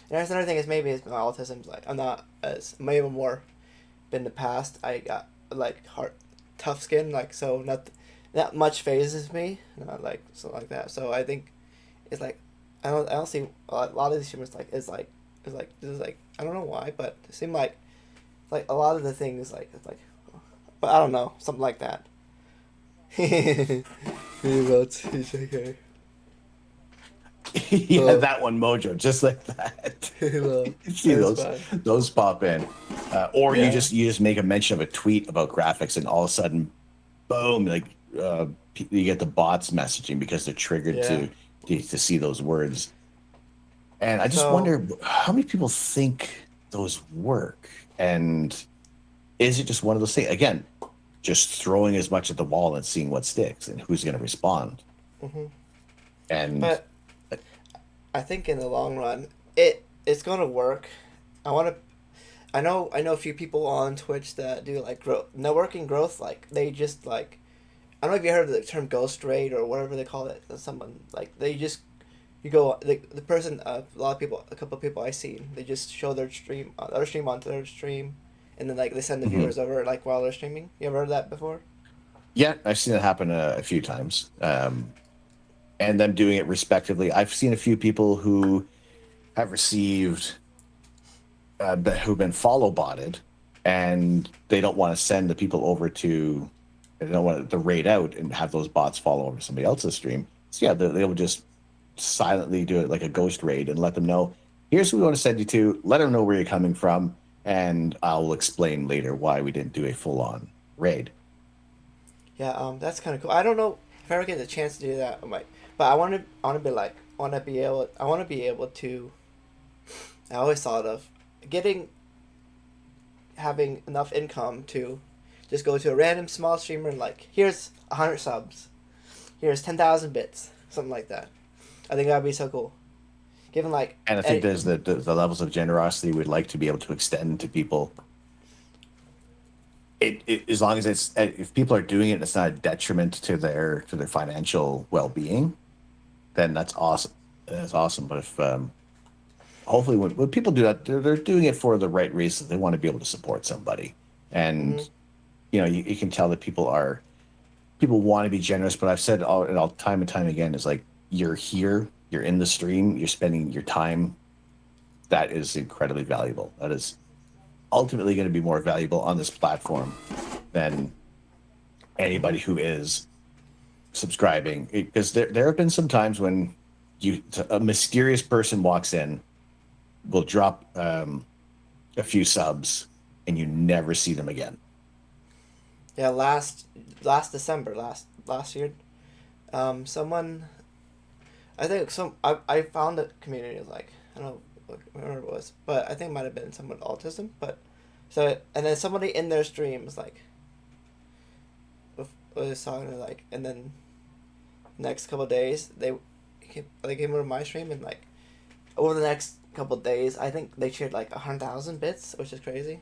And there's another thing is maybe it's my autism's like I'm not as maybe more in the past I got like tough skin like so not much phases me not like something like that, so I think it's like I don't see a lot of these streamers like this is like I don't know why, but it seemed like a lot of the things like it's like, but I don't know, something like that. Yeah, that one, Mojo, just like that. You see those pop in, or you just make a mention of a tweet about graphics, and all of a sudden, boom! Like you get the bots messaging because they're triggered to see those words. And I just wonder how many people think those work, and is it just one of those things? Again, just throwing as much at the wall and seeing what sticks and who's going to respond. Mm-hmm. And I think in the long run, it's gonna work. I know a few people on Twitch that do like networking growth. Like they just like, I don't know if you heard of the term ghost raid or whatever they call it. Someone like you go the person a couple of people I see, they just show their stream onto their stream, and then like they send the viewers over like while they're streaming. You ever heard of that before? Yeah, I've seen it happen a few times. And them doing it respectively. I've seen a few people who have received, who've been follow botted, and they don't want to send the people over to, they don't want to raid out and have those bots follow over to somebody else's stream. So yeah, they will just silently do it like a ghost raid and let them know, here's who we want to send you to, let them know where you're coming from, and I'll explain later why we didn't do a full-on raid. Yeah, that's kind of cool. I don't know if I ever get the chance to do that, I might. But I want to be able to. I always thought of having enough income to just go to a random small streamer and like, here's 100 subs, here's 10,000 bits, something like that. I think that'd be so cool. Given like, and I think there's the levels of generosity we'd like to be able to extend to people. It as long as if people are doing it, and it's not a detriment to their financial well-being, then that's awesome. That's awesome. But if hopefully when people do that, they're doing it for the right reasons. They want to be able to support somebody, and you can tell that people want to be generous. But I've said all time and time again is like, you're here, you're in the stream, you're spending your time. That is incredibly valuable. That is ultimately going to be more valuable on this platform than anybody who is subscribing, because there have been some times when a mysterious person walks in, will drop a few subs, and you never see them again. Yeah, last December, last year, someone, I think I found a community like, I don't know where it was, but I think it might have been someone with autism. But and then somebody in their stream was like, was talking to like, and then next couple of days they came over my stream, and like over the next couple of days I think they shared like 100,000 bits, which is crazy.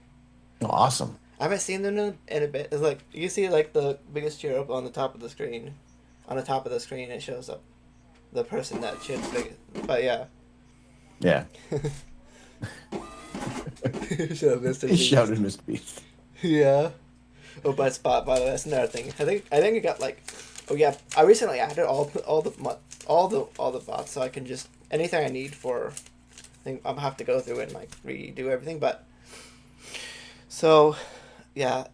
Oh, awesome. I haven't seen them in a bit. It's like you see like the biggest cheer up on the top of the screen. On the top of the screen it shows up the person that cheered the biggest. But yeah. Yeah. He shouted Mr. Beast. Yeah. Oh, but spot, by the way, that's another thing. I think it got like, oh yeah, I recently added all the bots, so I can just anything I need for. I think I'll have to go through and like redo everything, but. So, yeah,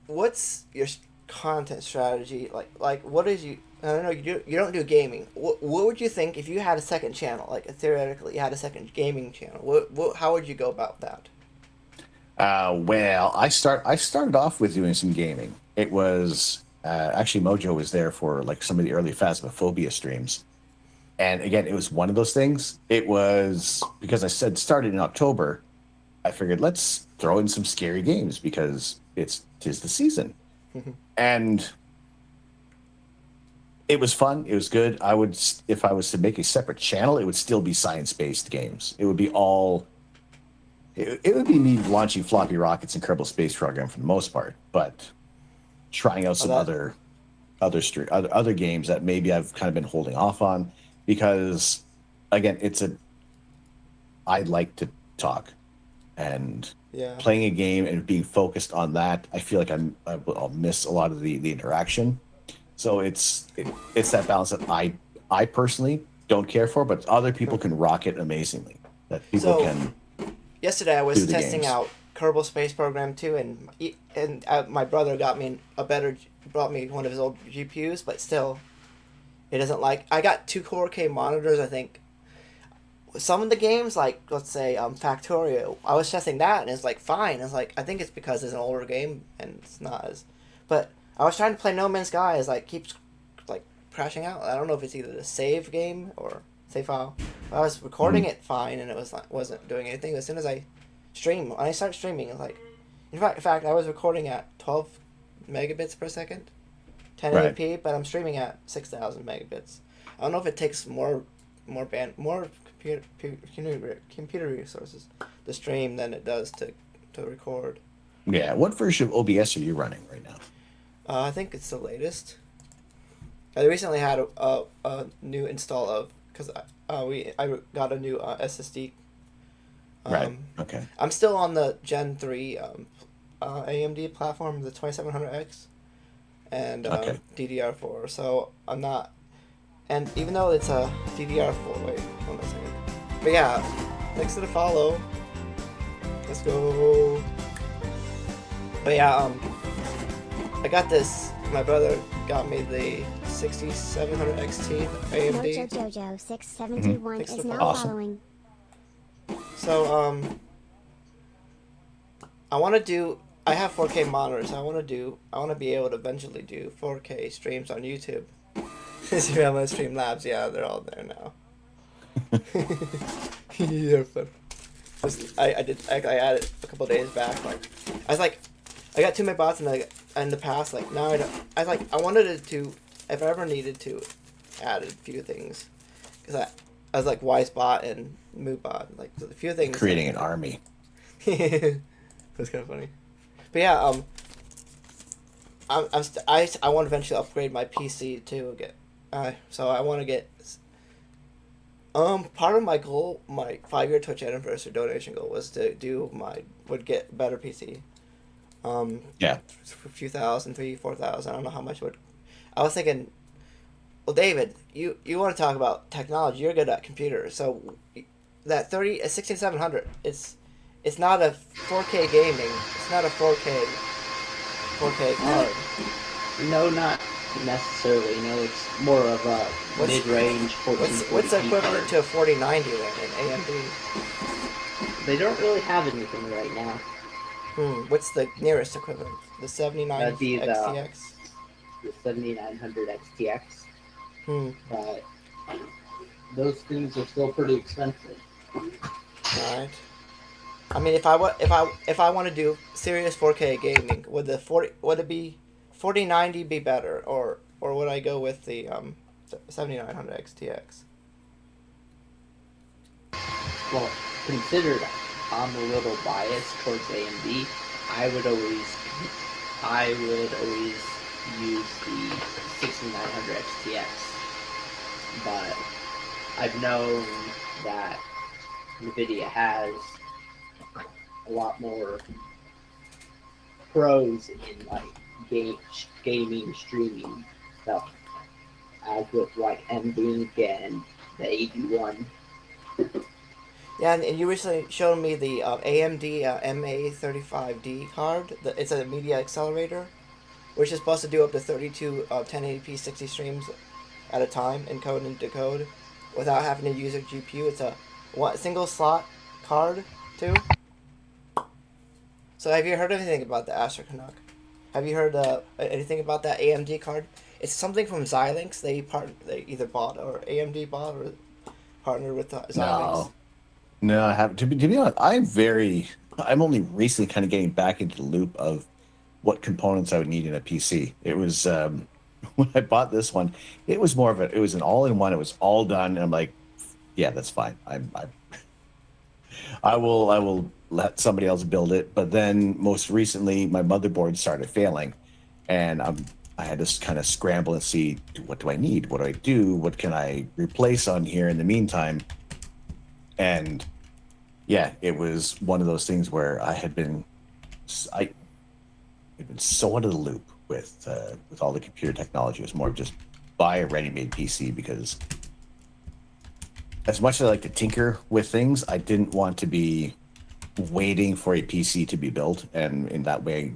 what's your content strategy like? What is you? I don't know. You don't do gaming. What would you think if you had a second channel? Like theoretically, you had a second gaming channel. How would you go about that? Well, I started off with doing some gaming. It was actually Mojo was there for like some of the early Phasmophobia streams, and again, it was one of those things. It was because I said started in October. I figured let's throw in some scary games because tis the season, and it was fun. It was good. I would, if I was to make a separate channel, it would still be science-based games. It would be all. It would be me launching floppy rockets and Kerbal Space Program for the most part, but trying out some other games that maybe I've kind of been holding off on because, again, I like to talk, and playing a game and being focused on that, I feel like I'll miss a lot of the interaction. So it's that balance that I personally don't care for, but other people can rock it amazingly. That people can. Yesterday I was testing out Kerbal Space Program 2, and my brother brought me one of his old GPUs, but still, it doesn't like. I got 2 4K monitors. I think some of the games, like let's say Factorio, I was testing that and it's like fine. It's like I think it's because it's an older game and it's not as, but I was trying to play No Man's Sky, it's like keeps like crashing out. I don't know if it's either the save game or save file. I was recording it fine, and it wasn't doing anything. As soon as I when I start streaming, it's like, in fact, I was recording at 12 megabits per second, 1080p, but I'm streaming at 6,000 megabits. I don't know if it takes more computer resources to stream than it does to record. Yeah, what version of OBS are you running right now? I think it's the latest. I recently had a new install of because I got a new SSD. Right. Okay. I'm still on the Gen 3 AMD platform, the 2700X, and DDR4. So I'm not, and even though it's a DDR4, wait, hold on a second. But yeah, thanks to the follow. Let's go. But yeah, I got this. My brother got me the 6700 XT AMD. Mojo 671 is now following. So I have 4K monitors. I want to be able to eventually do 4K streams on YouTube. Since you have my Streamlabs, yeah, they're all there now. Yeah, but I added a couple days back. Like I was like, I got 2 my bots in the past. Like now I wanted to, if I ever needed to, add a few things, because I was like Wisebot and MooBot, like a few things. Creating an army. That's kind of funny. But yeah, I want to eventually upgrade my PC too. So I want to get. Part of my goal, my 5-year Twitch anniversary donation goal, was to get a better PC. Yeah. A few thousand, 3,000-4,000. I don't know how much would. I was thinking. Well, David, you want to talk about technology? You're good at computers, so that 6700. It's not a 4K gaming. It's not a 4K card. No, not necessarily. No, it's more of a mid-range 1440p What's equivalent card. to a 4090 then in AMD? They don't really have anything right now. What's the nearest equivalent? The 79 That'd be XTX? The 7900 XTX. But those things are still pretty expensive. Alright. I mean, if I want to do serious 4K gaming, would it be 4090 be better, or would I go with the 7900 XTX? Well, considered I'm a little biased towards AMD, I would always use the 6900 XTX. But I've known that NVIDIA has a lot more pros in like gaming streaming stuff, as with like NVIDIA and the AD1. Yeah, and you recently showed me the AMD MA35D card. It's a media accelerator, which is supposed to do up to 32 1080p 60 streams at a time, encode and decode, without having to use a GPU. It's a single slot card too. So have you heard anything about the Astro Canuck? Have you heard anything about that AMD card? It's something from Xilinx. They either bought or AMD bought or partnered with Xilinx. No, I haven't. To be honest, I'm only recently kind of getting back into the loop of what components I would need in a PC. It was when I bought this one, it was more of it was an all-in-one. It was all done, and I'm like, yeah, that's fine. I will let somebody else build it. But then most recently, my motherboard started failing, and I had to kind of scramble and see, what do I need? What do I do? What can I replace on here in the meantime? And yeah, it was one of those things where I'd been so out of the loop with all the computer technology. It was more of just buy a ready-made PC, because as much as I like to tinker with things, I didn't want to be waiting for a PC to be built, and in that way,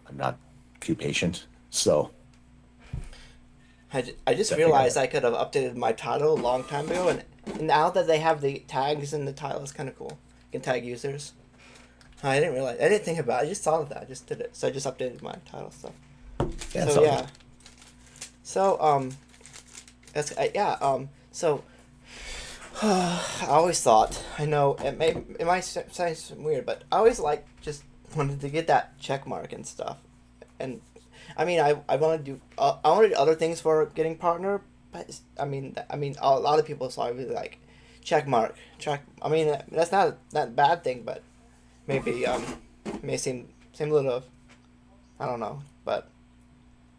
I'm not too patient. So I just realized I could have updated my title a long time ago, and now that they have the tags in the title, it's kind of cool. You can tag users. I didn't realize. I didn't think about it. I just thought of that. I just did it. So I just updated my title stuff. Yeah. So yeah. So that's so I always thought, I know it might sound weird, but I always just wanted to get that check mark and stuff. And I mean, I want to do I want to do other things for getting partner, but I mean a lot of people saw it like check mark. I mean, that's not that bad thing, but maybe may seem a little, I don't know, but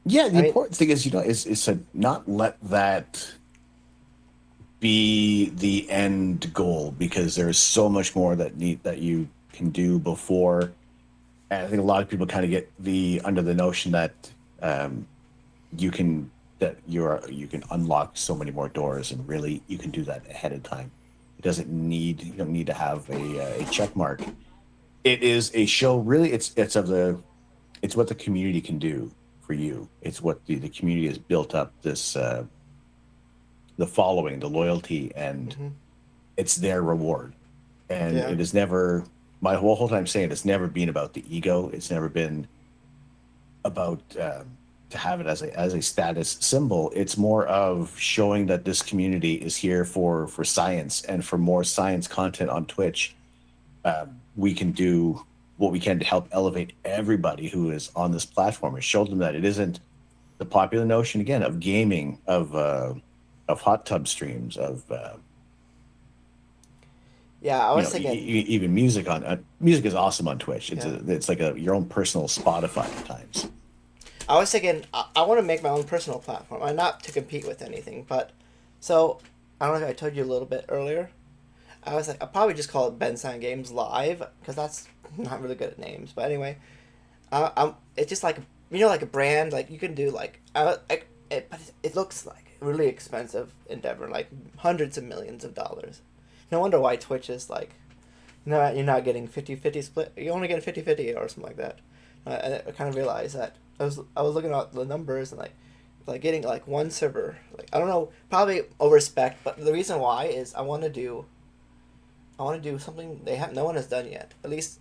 yeah, the important thing is is to not let that be the end goal, because there's so much more that you can do before. And I think a lot of people kind of get under the notion that you can unlock so many more doors, and really you can do that ahead of time. You don't need to have a check mark. It is a show, really. It's what the community can do for you. It's what the community has built up, this the following, the loyalty, and it's their reward. And it is never, my whole time saying, it's never been about the ego. It's never been about to have it as a status symbol. It's more of showing that this community is here for science, and for more science content on Twitch. We can do what we can to help elevate everybody who is on this platform, and show them that it isn't the popular notion again of gaming, of hot tub streams, of I was thinking even music music is awesome on Twitch. It's like your own personal Spotify at times. I was thinking I want to make my own personal platform. I'm not to compete with anything, but so I don't know if I told you a little bit earlier. I was like, I'll probably just call it Bensign Games Live, because that's not really good at names. But anyway, it's just like like a brand. Like you can do but it looks like a really expensive endeavor, like hundreds of millions of dollars. No wonder why Twitch is like, no, you're not getting 50-50 split. You only get 50-50 or something like that. I kind of realized that. I was looking at the numbers, and like getting like one server. Like I don't know, probably over spec, but the reason why is I want to do something no one has done yet. At least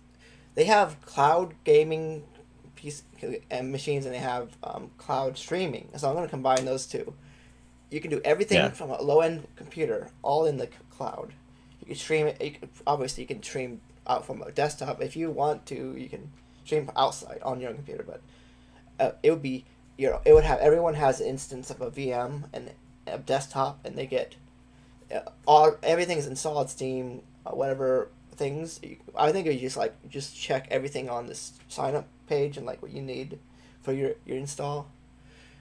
they have cloud gaming and machines, and they have cloud streaming. So I'm going to combine those two. You can do everything from a low end computer, all in the cloud. You can stream it. Obviously, you can stream out from a desktop if you want to. You can stream outside on your own computer, but it would be everyone has an instance of a VM and a desktop, and they get everything's installed, Steam, whatever things. I think you just check everything on this sign up page and what you need for your install,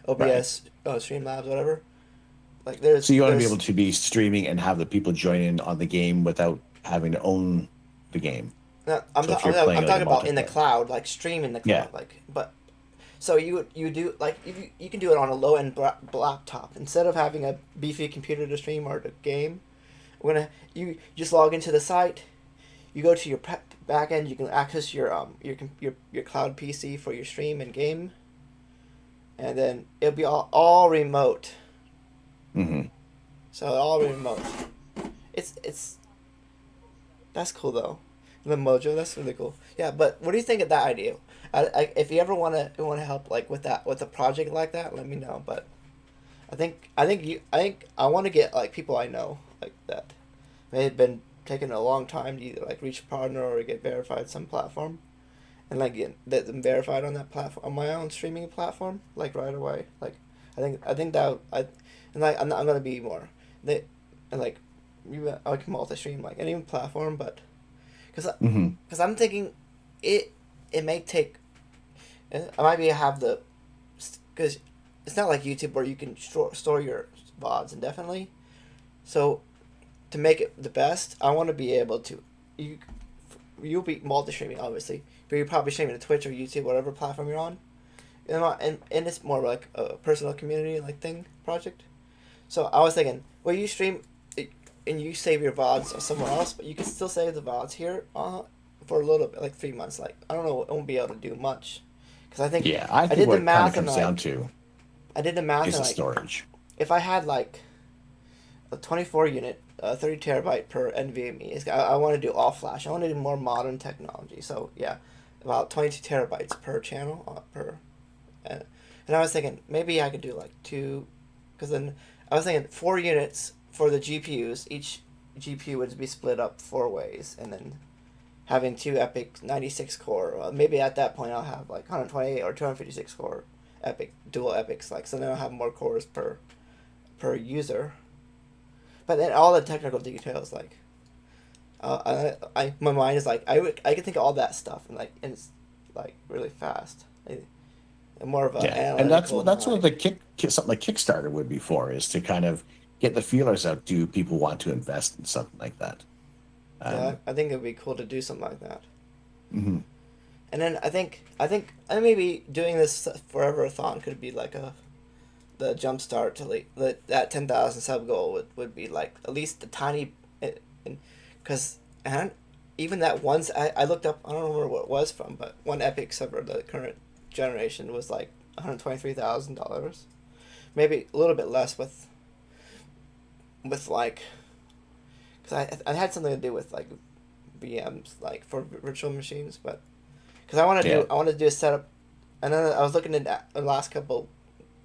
OBS, Streamlabs, whatever. So you want to be able to be streaming and have the people join in on the game without having to own the game. No, I'm talking about in the cloud, stream in the cloud, but. So you do you can do it on a low end laptop instead of having a beefy computer to stream or to game. You just log into the site, you go to your back end, you can access your cloud PC for your stream and game, and then it'll be all remote. Mm-hmm. So all remote. It's that's cool though. The Mojo, that's really cool. Yeah, but what do you think of that idea? If you ever wanna help like with that with a project like that, let me know. But I want to get like people I know like that may have been taking a long time to either like reach a partner or get verified some platform, and like get them verified on that platform on my own streaming platform like right away. Like I think that I and like I'm gonna be more they and like you I can multi stream like any platform, but because I'm thinking it may take I might be have the because it's not like YouTube where you can store your VODs indefinitely. So to make it the best, I want to be able to you'll be multi streaming obviously, but you're probably streaming to Twitch or YouTube, whatever platform you're on, and it's more like a personal community like thing project. So I was thinking, well, you stream and you save your VODs somewhere else, but you can still save the VODs here for a little bit, like 3 months. Like I don't know, I won't be able to do much because I think I think did what the math it comes and down to I did the math is and the like storage. if I had like a 24 unit, 30 terabyte per NVMe, I want to do all flash. I want to do more modern technology. So yeah, about 22 terabytes per channel and I was thinking maybe I could do like two, because then I was thinking 4 units for the GPUs. Each GPU would be split up 4 ways, and then having 2 EPYC 96 core. Maybe at that point I'll have like 128 or 256 core EPYC dual EPYCs. Like so then I'll have more cores per user. But then all the technical details, like, my mind is like I can think of all that stuff and it's like really fast. More of a and that's what the something like Kickstarter would be for, is to kind of get the feelers out. Do people want to invest in something like that? Yeah, I think it'd be cool to do something like that. Mm-hmm. And then I think maybe doing this forever-a-thon could be like the jump start to like that 10,000 sub goal would be like at least a tiny, because even that once I looked up, I don't remember what it was from, but one EPYC server the current generation was like $123,000, maybe a little bit less with like, because I had something to do with like VMs like for virtual machines, but because I want to do a setup, and then I was looking at the last couple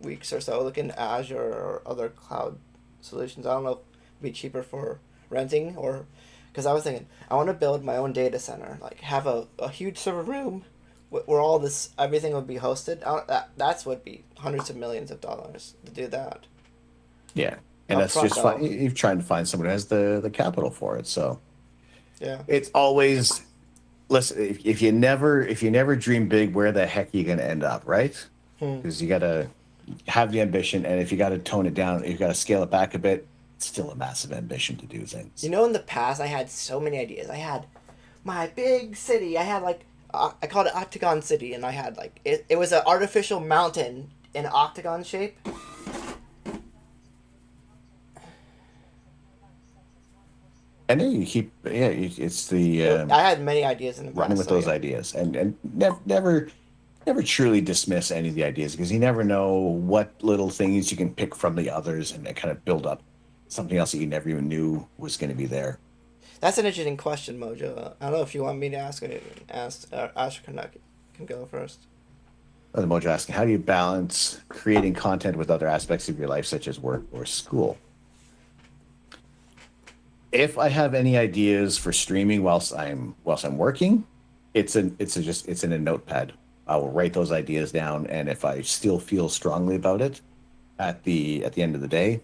weeks or so, looking at Azure or other cloud solutions. I don't know if it'd be cheaper for renting, or because I was thinking I want to build my own data center, like have a huge server room where all this everything would be hosted. That's would be hundreds of millions of dollars to do that. Yeah, and that's just fine. You're trying to find someone who has the capital for it. So yeah, it's always, listen. If you never dream big, where the heck are you going to end up, right? Because you got to have the ambition, and if you got to tone it down, you got to scale it back a bit. It's still a massive ambition to do things. You know, in the past, I had so many ideas. I had my big city. I had like I called it Octagon City, and I had like it was an artificial mountain in octagon shape. And then you keep, it's the. I had many ideas in the past. Running with those ideas, and never truly dismiss any of the ideas, because you never know what little things you can pick from the others and kind of build up something else that you never even knew was going to be there. That's an interesting question, Mojo. I don't know if you want me to ask it. Asher can go first. The Mojo asking, how do you balance creating content with other aspects of your life, such as work or school? If I have any ideas for streaming whilst I'm working, it's in a notepad. I will write those ideas down, and if I still feel strongly about it at the end of the day,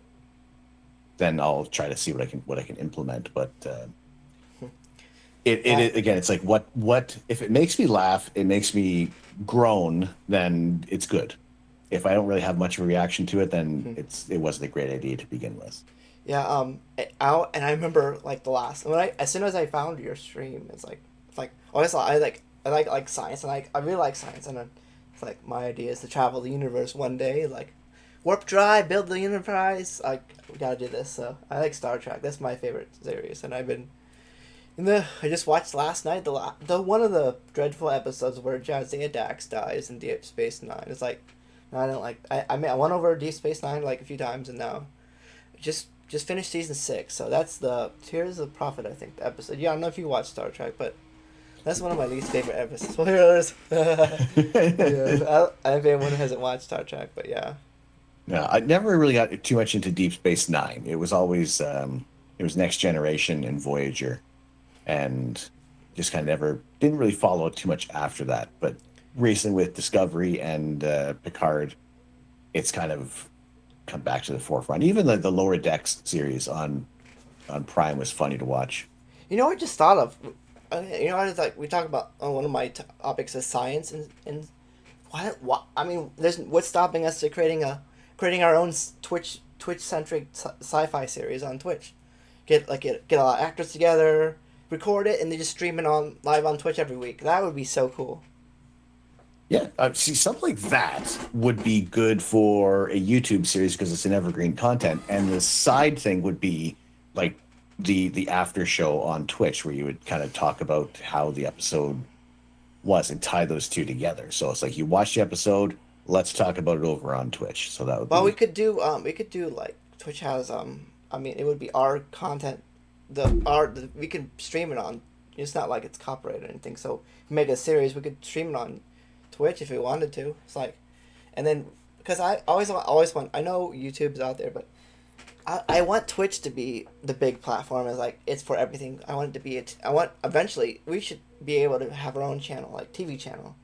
then I'll try to see what I can implement. But again, it's like what if it makes me laugh, it makes me groan, then it's good. If I don't really have much of a reaction to it, then it wasn't a great idea to begin with. Yeah, and I remember like as soon as I found your stream, it's like always I like science, and I really like science, and it's like my idea is to travel the universe one day, like warp drive, build the Enterprise. Like we gotta do this. So I like Star Trek. That's my favorite series, and I just watched last night the one of the dreadful episodes where Jadzia Dax dies in Deep Space Nine. It's like, I don't like. I went over Deep Space Nine like a few times, and now just finished season 6. So that's the Tears of the Prophet, I think, the episode. Yeah, I don't know if you watch Star Trek, but That's one of my least favorite ever. Spoilers. Yeah, if anyone hasn't watched Star Trek, but yeah. No, I never really got too much into Deep Space Nine. It was always it was Next Generation and Voyager, and just kind of never didn't really follow too much after that. But recently with Discovery and Picard, it's kind of come back to the forefront. Even the Lower Decks series on Prime was funny to watch. You know, I just thought of. You know, it's like we talk about one of my topics is science and what I mean. There's what's stopping us to creating our own Twitch centric sci-fi series on Twitch. Get a lot of actors together, record it, and they just stream it on live on Twitch every week. That would be so cool. Yeah, see, something like that would be good for a YouTube series because it's an evergreen content, and the side thing would be like the after show on Twitch, where you would kind of talk about how the episode was and tie those two together. So it's like you watch the episode, let's talk about it over on Twitch. So that would. Well, we could do like Twitch has I mean, it would be our content, we could stream it on. It's not like it's copyrighted or anything. So if we make a series, we could stream it on Twitch if we wanted to. It's like, and then because I always want. I know YouTube's out there, but I want Twitch to be the big platform. Is like it's for everything. I want it to be. I want eventually we should be able to have our own channel, like TV channel.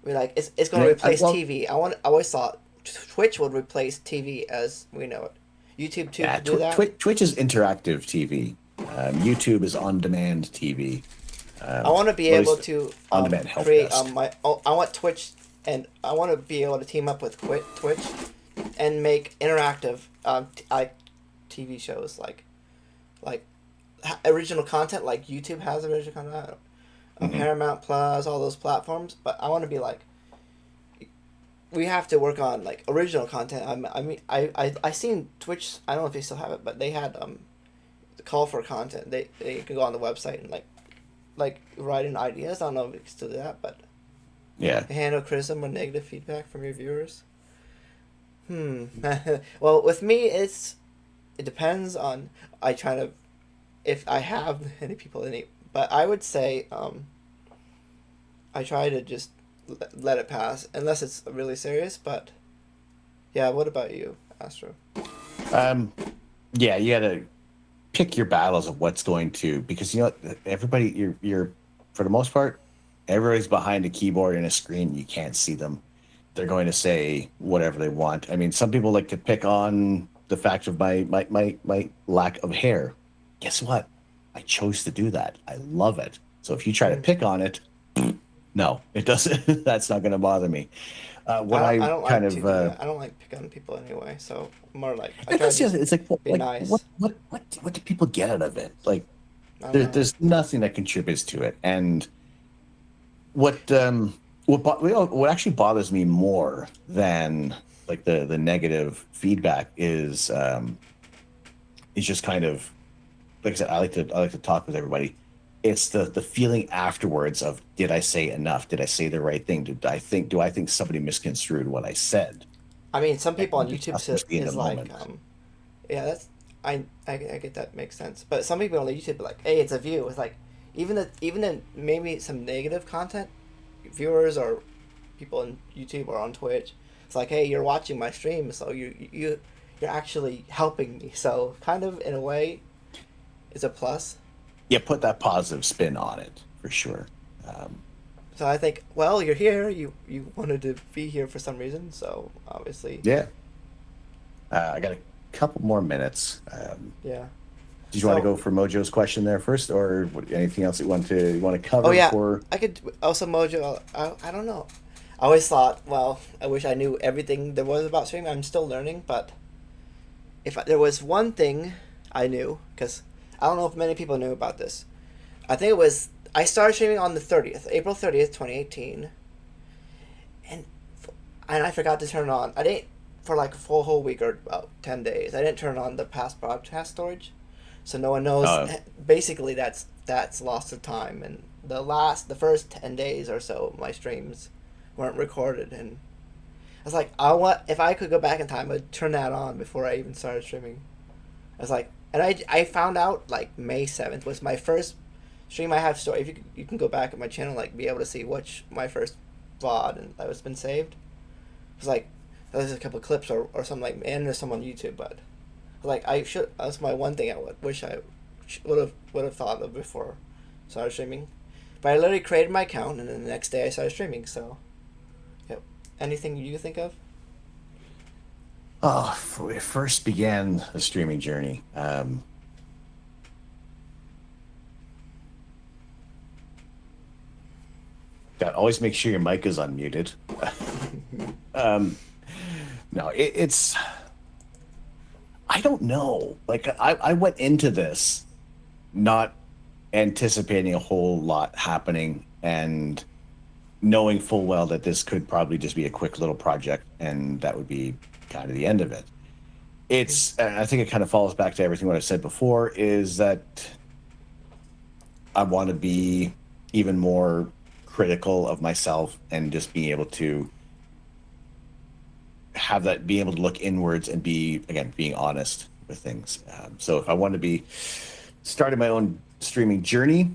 We like it's going to replace TV. I always thought Twitch would replace TV as we know it. YouTube too. Yeah, do that. Twitch is interactive TV. YouTube is on-demand TV. I want to be able to on-demand help create desk. I want Twitch, and I want to be able to team up with Twitch, and make interactive TV shows like original content like YouTube has original content, Paramount Plus, all those platforms. But I want to be like, we have to work on like original content. I mean I seen Twitch. I don't know if they still have it, but they had the call for content. They could go on the website and like write in ideas. I don't know if we can still do that, but yeah, handle criticism or negative feedback from your viewers. Well, with me, it depends on if I have any people in it, but I would say I try to just let it pass unless it's really serious. But yeah, what about you, Astro? Yeah, you gotta pick your battles of what's going to, because you know everybody, you're for the most part, everybody's behind a keyboard and a screen. You can't see them. They're going to say whatever they want. I mean, some people like to pick on the fact of my lack of hair. Guess what? I chose to do that. I love it. So if you try to pick on it, no, it doesn't. That's not going to bother me. I don't like picking on people anyway. So more like it's like nice. What do people get out of it? Like there's nothing that contributes to it. And what actually bothers me more than like the negative feedback is just kind of, like I said, I like to talk with everybody. It's the feeling afterwards of, did I say enough? Did I say the right thing? Do I think somebody misconstrued what I said? I mean, some people on YouTube is like, yeah, that's I get that makes sense. But some people on YouTube are like, hey, it's a view. It's like even in maybe some negative content, viewers or people on YouTube or on Twitch, it's like, hey, you're watching my stream, so you're actually helping me. So kind of in a way, it's a plus. Yeah, put that positive spin on it for sure. So I think, well, you're here. You wanted to be here for some reason, so obviously. Yeah. I got a couple more minutes. Yeah. Did you want to go for Mojo's question there first, or anything else you want to cover? Oh yeah, I could also Mojo. I don't know. I always thought, well, I wish I knew everything there was about streaming. I'm still learning, but if there was one thing I knew, because I don't know if many people knew about this. I think it was, I started streaming on the 30th, April 30th, 2018. And I forgot to turn on, I didn't, for like a full whole week or about 10 days, I didn't turn on the past broadcast storage. So no one knows, basically that's lost of time. And the first 10 days or so, my streams weren't recorded. And I was like, if I could go back in time, I'd turn that on before I even started streaming. I was like, and I found out like May 7th was my first stream I have stored. If you can go back at my channel, like be able to see which my first VOD and that was been saved. It's like there's a couple of clips or something like, and there's some on YouTube, but like that's my one thing I wish I would have thought of before I started streaming. But I literally created my account and then the next day I started streaming. So, yep. Anything you think of? Oh, when I first began the streaming journey, always make sure your mic is unmuted. No, it's. I don't know. Like I went into this not anticipating a whole lot happening and knowing full well that this could probably just be a quick little project and that would be kind of the end of it. And I think it kind of falls back to everything what I said before, is that I want to be even more critical of myself and just being able to have that, be able to look inwards and being honest with things. So if I want to be starting my own streaming journey,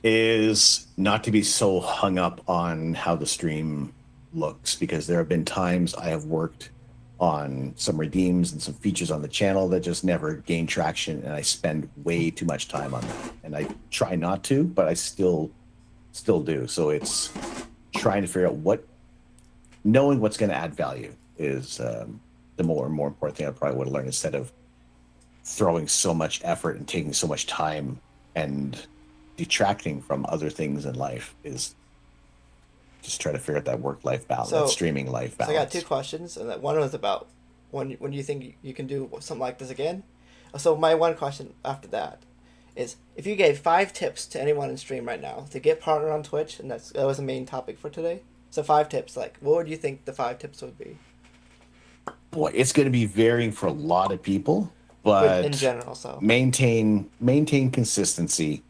is not to be so hung up on how the stream looks, because there have been times I have worked on some redeems and some features on the channel that just never gain traction, and I spend way too much time on that. And I try not to, but I still do. So it's trying to figure out knowing what's going to add value is the more important thing I probably would have learned, instead of throwing so much effort and taking so much time and detracting from other things in life, is just try to figure out that work-life balance, that streaming life balance. So I got two questions, and one was about when you think you can do something like this again. So my one question after that is, if you gave 5 tips to anyone in stream right now to get partnered on Twitch, and that was the main topic for today. So 5 tips, like what would you think the 5 tips would be? Boy, it's going to be varying for a lot of people, but in general, so maintain consistency,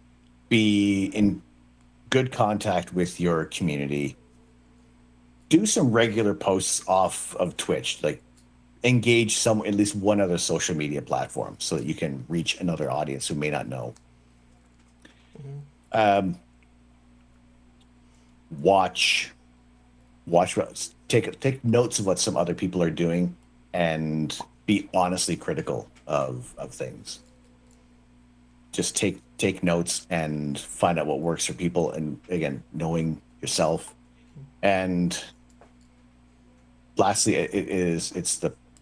be in good contact with your community, do some regular posts off of Twitch, like engage at least one other social media platform so that you can reach another audience who may not know. Mm-hmm. Take notes of what some other people are doing and be honestly critical of things. Just take notes and find out what works for people, and again, knowing yourself. And lastly, it's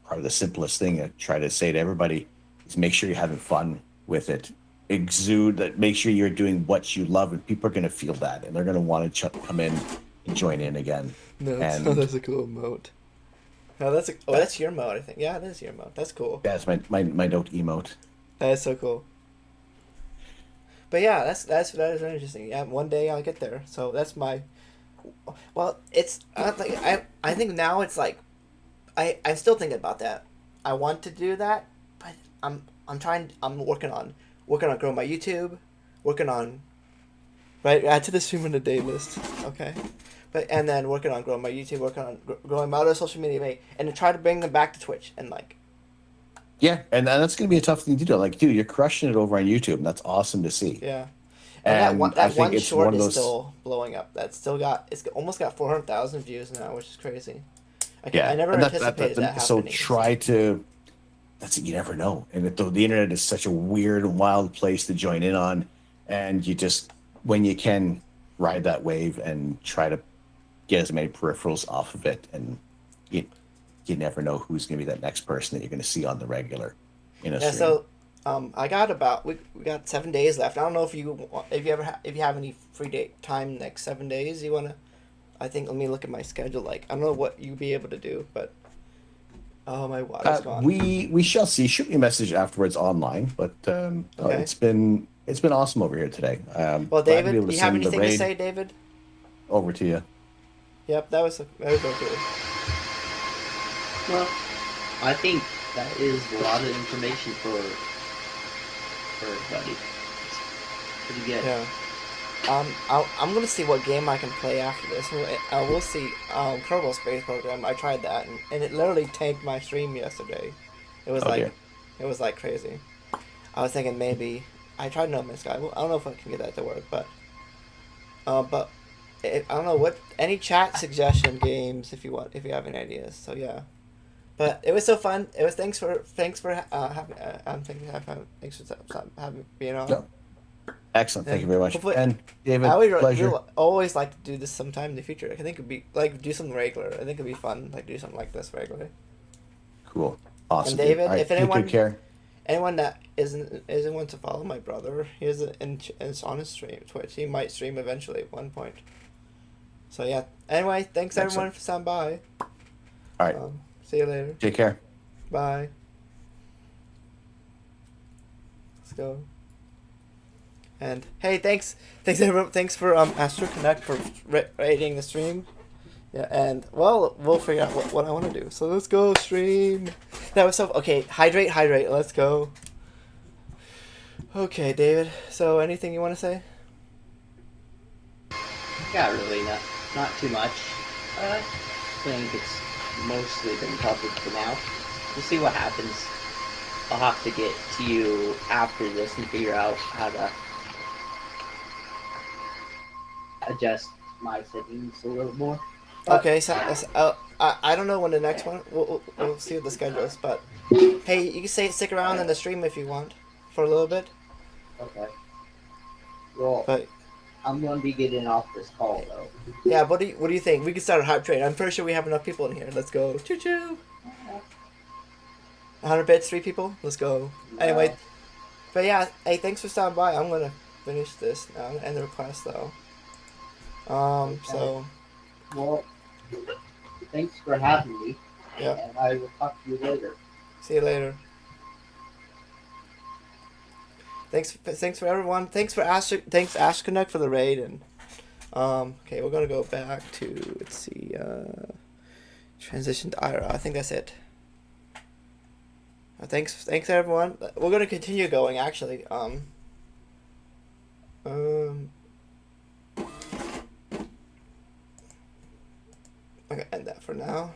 probably the simplest thing I try to say to everybody is make sure you're having fun with it. Exude that, make sure you're doing what you love, and people are going to feel that, and they're going to want to come in and join in again. No, that's a cool emote. No, that's your emote, I think. Yeah, that is your emote. That's cool. Yeah, it's my note emote. That is so cool. But yeah, that is very interesting. Yeah, one day I'll get there. So that's my. Well, it's I think now it's like, I'm still thinking about that. I want to do that, but I'm working on growing my YouTube, working on. Right, add to the stream in the day list. Okay. And then working on growing my YouTube, working on growing my other social media, and to try to bring them back to Twitch, and like. Yeah, and that's going to be a tough thing to do. Like, dude, you're crushing it over on YouTube, and that's awesome to see. Yeah. And that one short is still blowing up. It's almost got 400,000 views now, which is crazy. I never anticipated that happening. So try to. You never know, and the internet is such a weird and wild place to join in on, and you just, when you can, ride that wave and try to get as many peripherals off of it, and you never know who's going to be that next person that you're going to see on the regular in a stream. So I got we got 7 days left. I don't know if you have any free time next 7 days. You want to, I think, let me look at my schedule. Like, I don't know what you'll be able to do, but oh, my water's gone. We shall see. Shoot me a message afterwards online, but okay. It's been awesome over here today. Well, David, do you have anything to say, David? Over to you. Yep, that was okay. Well, I think that is a lot of information for everybody. It's pretty good. Yeah. I'm gonna see what game I can play after this. We'll see. Kerbal Space Program. I tried that, and it literally tanked my stream yesterday. It was it was like crazy. I was thinking maybe I tried No Man's Sky. I don't know if I can get that to work, but I don't know what any chat suggestion games if you have any ideas. So yeah, but it was so fun. It was thanks for having thanks for having being on. No. Excellent. Thank you very much. And David, pleasure. We always like to do this sometime in the future. I think it'd be like do something regular. I think it'd be fun, like do something like this regularly. Cool. Awesome. And David, right. if anyone that isn't want to follow my brother, he's on his stream Twitch. He might stream eventually at one point. So yeah. Anyway, thanks everyone for stopping by. All right. See you later. Take care. Bye. Let's go. And hey, thanks everyone. Thanks for Astro Connect for rating the stream. Yeah, and well, we'll figure out what I want to do. So let's go stream. That was so okay. Hydrate. Let's go. Okay, David. So anything you want to say? Yeah, really not too much. I think it's mostly been covered for now. We'll see what happens. I'll have to get to you after this and figure out how to adjust my settings a little more. Okay, so I don't know when the next one. We'll see what the schedule is, but hey, you can stick around in the stream if you want for a little bit. Okay. Well, but I'm gonna be getting off this call though. Yeah. What do you think? We can start a hype train. I'm pretty sure we have enough people in here. Let's go. Choo choo. 100 bits, 3 people. Let's go. No. Anyway, but yeah. Hey, thanks for stopping by. I'm gonna finish this now. I'm gonna end the request though. Okay. So. Well, thanks for having me. Yeah. And I will talk to you later. See you later. Thanks for everyone. Thanks Ash Connect for the raid and okay, we're gonna go back to let's see transition to Ira. I think that's it. Thanks everyone. We're gonna continue going actually. I'm gonna end that for now.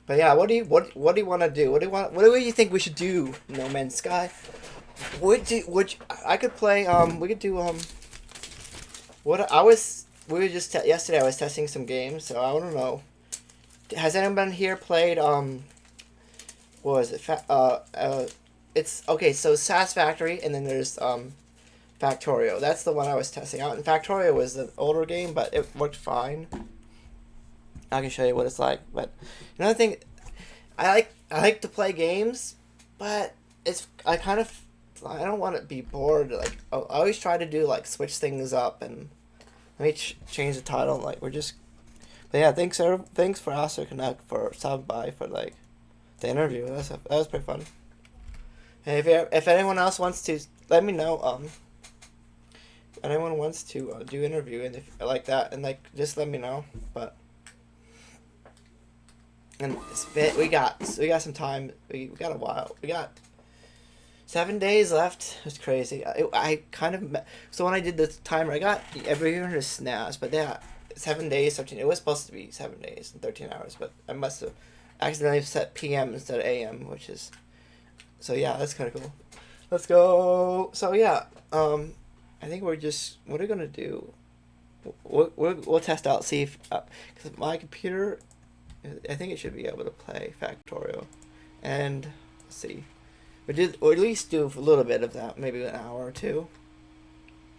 But yeah, what do you want to do? What do you think we should do? No Man's Sky. I could play we could do yesterday I was testing some games, so I don't know. Has anyone here played what was it? It's okay, so SAS Factory and then there's Factorio. That's the one I was testing out. And Factorio was an older game, but it worked fine. I can show you what it's like, but another thing, I like to play games, but I don't want to be bored. Like I always try to do like switch things up and let me change the title. Like but yeah, thanks for Astro Connect for stopping by for like the interview. That was pretty fun. And if anyone else wants to, let me know. Anyone wants to do interview and if like that and like just let me know. But. And we got some time. We got a while. We got 7 days left. It's crazy. So when I did the timer, I got everyone to snaz. But yeah, 7 days, 13. It was supposed to be 7 days and 13 hours, but I must have accidentally set PM instead of AM, which is. So yeah, that's kind of cool. Let's go. So yeah, I think what are we gonna do? We'll test out, see if because my computer. I think it should be able to play Factorio, and let's see, or at least do a little bit of that, maybe an hour or two.